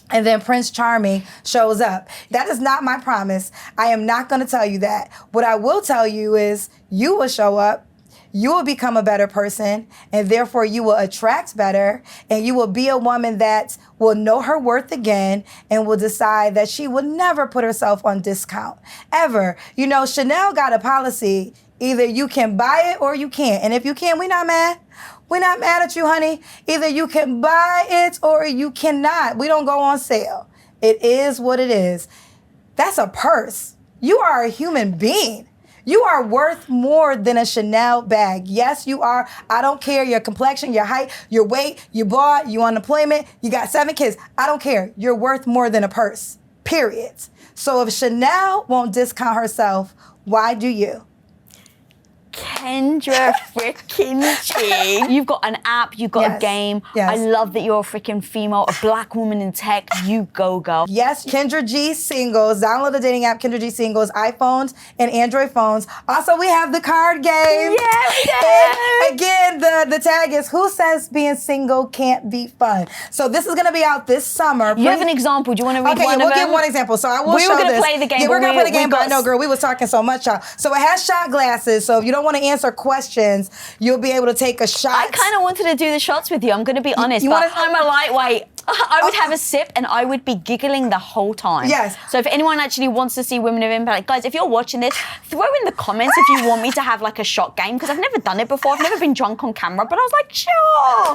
and then Prince Charming shows up. That is not my promise. I am not gonna tell you that. What I will tell you is you will show up, you will become a better person, and therefore you will attract better, and you will be a woman that will know her worth again and will decide that she will never put herself on discount, ever. You know, Chanel got a policy, either you can buy it or you can't. And if you can't, we're not mad. We're not mad at you, honey. Either you can buy it or you cannot. We don't go on sale. It is what it is. That's a purse. You are a human being. You are worth more than a Chanel bag. Yes, you are. I don't care your complexion, your height, your weight, you bought, you on unemployment, you got 7 kids. I don't care. You're worth more than a purse, period. So if Chanel won't discount herself, why do you? Kendra freaking G. You've got an app, you've got a game. Yes. I love that you're a freaking female, a black woman in tech. You go, girl. Yes, Kendra G Singles. Download the dating app, Kendra G Singles, iPhones and Android phones. Also, we have the card game. Yeah, we do. And again, the tag is, who says being single can't be fun? So this is going to be out this summer. You have an example. Do you want to read one of them? Okay, we'll give one example. So I will show this. We were going to play the game. Yeah, we're going to play the game, but I know, girl, we was talking so much, y'all. So it has shot glasses. So if you don't want to answer questions, you'll be able to take a shot. I kind of wanted to do the shots with you. I'm going to be honest, but I'm a lightweight. I would have a sip and I would be giggling the whole time. Yes. So if anyone actually wants to see Women of Impact, guys, if you're watching this, throw in the comments if you want me to have like a shot game, because I've never done it before. I've never been drunk on camera, but I was like, sure.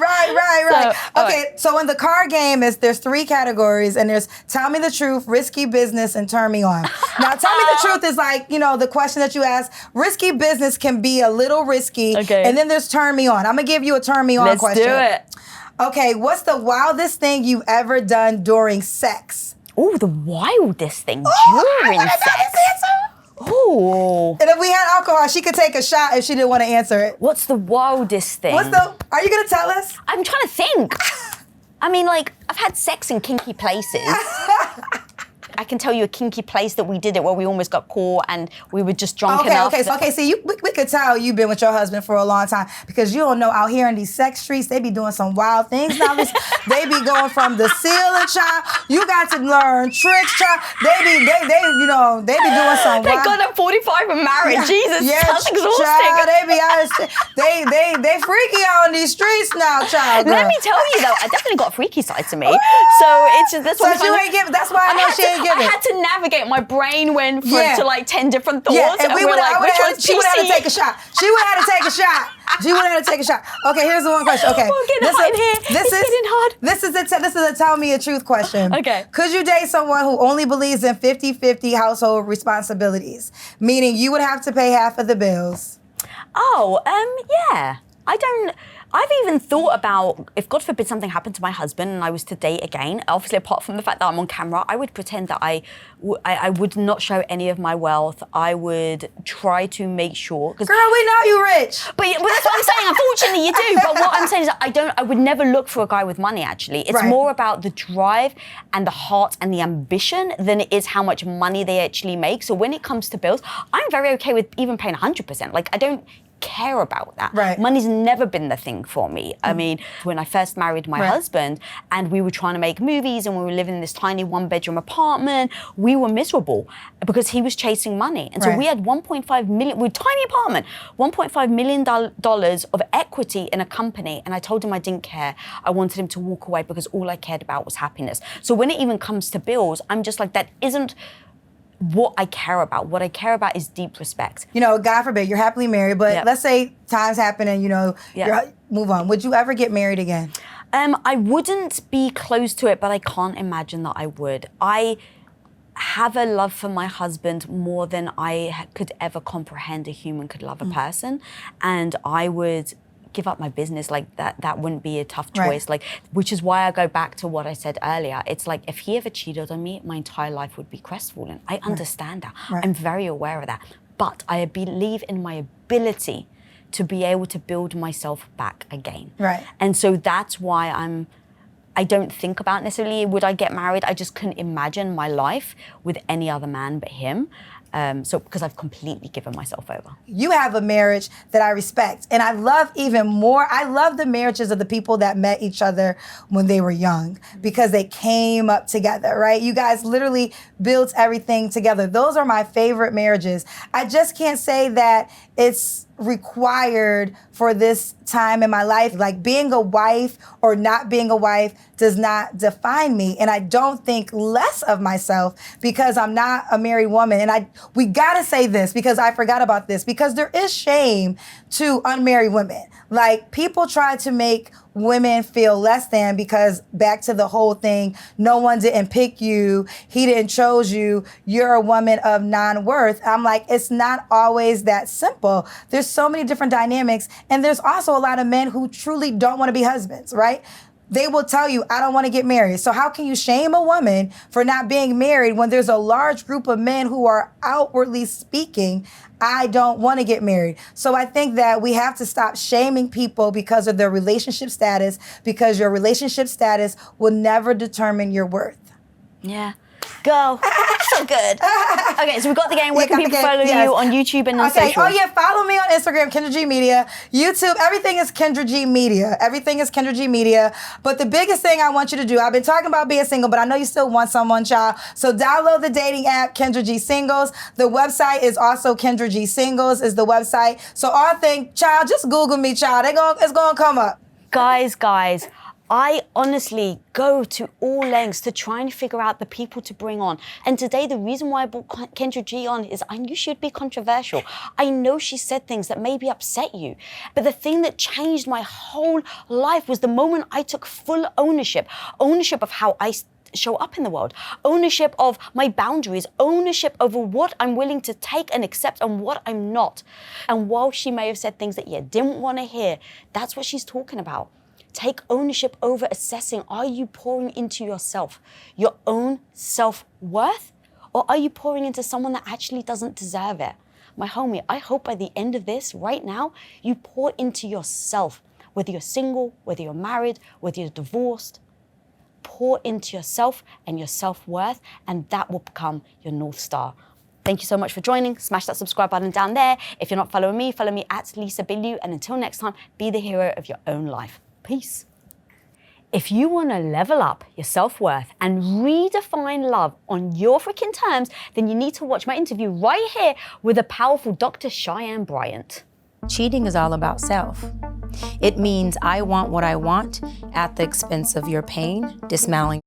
Right. So, okay, so in the card game, there's 3 categories, and there's tell me the truth, risky business, and turn me on. Now, tell me the truth is like, you know, the question that you asked. Risky business can be a little risky. Okay. And then there's turn me on. I'm going to give you a turn me on question. Let's do it. Okay, what's the wildest thing you've ever done during sex? Oh, the wildest thing Oh, during I wanna know sex. this answer. Ooh. And if we had alcohol, she could take a shot if she didn't want to answer it. What's the wildest thing? Are you going to tell us? I'm trying to think. I mean, like, I've had sex in kinky places. I can tell you a kinky place that we did it where we almost got caught and we were just drunk enough. Okay, see, we could tell you've been with your husband for a long time because you don't know out here in these sex streets, they be doing some wild things now. They be going from the ceiling, child. You got to learn tricks, child. They be doing some wild. Thank God I'm 45 and married. Jesus, sounds exhausting. Child, they be honest. They freaky out on these streets now, child. Girl. Let me tell you though, I definitely got a freaky side to me. So it's just, that's why I know she ain't give it. I had to navigate. My brain went to like 10 different thoughts. Yeah, and we were like, which one's she would have to take a shot. She would have to take a shot. Okay, here's the one question. Okay, we're getting hot in here. It's getting hot. This is a tell me a truth question. Okay. Could you date someone who only believes in 50-50 household responsibilities? Meaning you would have to pay half of the bills. Oh, yeah. I've even thought about if, God forbid, something happened to my husband and I was to date again, obviously apart from the fact that I'm on camera, I would pretend that I would not show any of my wealth. I would try to make sure. Girl, we know you rich. But that's what I'm saying. Unfortunately, you do. But what I'm saying is I would never look for a guy with money, actually. It's more about the drive and the heart and the ambition than it is how much money they actually make. So when it comes to bills, I'm very okay with even paying 100%. Like, I don't care about that. Right. Money's never been the thing for me. I mean, when I first married my husband and we were trying to make movies and we were living in this tiny 1-bedroom apartment, we were miserable because he was chasing money. And so we had $1.5 million, we were a tiny apartment, $1.5 million of equity in a company. And I told him I didn't care. I wanted him to walk away because all I cared about was happiness. So when it even comes to bills, I'm just like, that isn't what I care about. What I care about is deep respect. You know, God forbid, you're happily married, but let's say times happen and, you move on. Would you ever get married again? I wouldn't be close to it, but I can't imagine that I would. I have a love for my husband more than I could ever comprehend a human could love a person. And I would give up my business. Like that wouldn't be a tough choice. Like, which is why I go back to what I said earlier. It's like, if he ever cheated on me, my entire life would be crestfallen. I understand that. I'm very aware of that. But I believe in my ability to be able to build myself back again. Right. And so that's why I don't think about necessarily, would I get married? I just couldn't imagine my life with any other man but him. So because I've completely given myself over. You have a marriage that I respect. And I love even more, I love the marriages of the people that met each other when they were young because they came up together, right? You guys literally built everything together. Those are my favorite marriages. I just can't say that it's required for this time in my life. Like, being a wife or not being a wife does not define me. And I don't think less of myself because I'm not a married woman. And we gotta say this because I forgot about this, because there is shame to unmarried women. Like, people try to make women feel less than because, back to the whole thing, no one didn't pick you, he didn't chose you, you're a woman of non-worth. I'm like, it's not always that simple. There's so many different dynamics, and there's also a lot of men who truly don't want to be husbands, right? They will tell you, I don't want to get married. So how can you shame a woman for not being married when there's a large group of men who are outwardly speaking, I don't want to get married? So I think that we have to stop shaming people because of their relationship status, because your relationship status will never determine your worth. Yeah. Go. So good. Okay, so we've got the game. Where can people follow you on YouTube and on social? Oh yeah, follow me on Instagram, Kendra G Media. YouTube, everything is Kendra G Media. Everything is Kendra G Media. But the biggest thing I want you to do, I've been talking about being single, but I know you still want someone, child. So download the dating app, Kendra G Singles. The website is also Kendra G Singles is the website. So all thing, child, just Google me, child. It's gonna come up. Guys. I honestly go to all lengths to try and figure out the people to bring on. And today, the reason why I brought Kendra G on is I knew she'd be controversial. I know she said things that maybe upset you. But the thing that changed my whole life was the moment I took full ownership of how I show up in the world, ownership of my boundaries, ownership over what I'm willing to take and accept and what I'm not. And while she may have said things that you didn't want to hear, that's what she's talking about. Take ownership over assessing, are you pouring into yourself, your own self-worth, Or are you pouring into someone that actually doesn't deserve it? My homie, I hope by the end of this, right now, you pour into yourself. Whether you're single, whether you're married, whether you're divorced, pour into yourself and your self-worth, and that will become your North Star. Thank you so much for joining. Smash that subscribe button down there. If you're not following me, follow me at Lisa Bilyeu. And until next time, be the hero of your own life. Peace. If you want to level up your self-worth and redefine love on your freaking terms, then you need to watch my interview right here with the powerful Dr. Cheyenne Bryant. Cheating is all about self. It means I want what I want at the expense of your pain, dismantling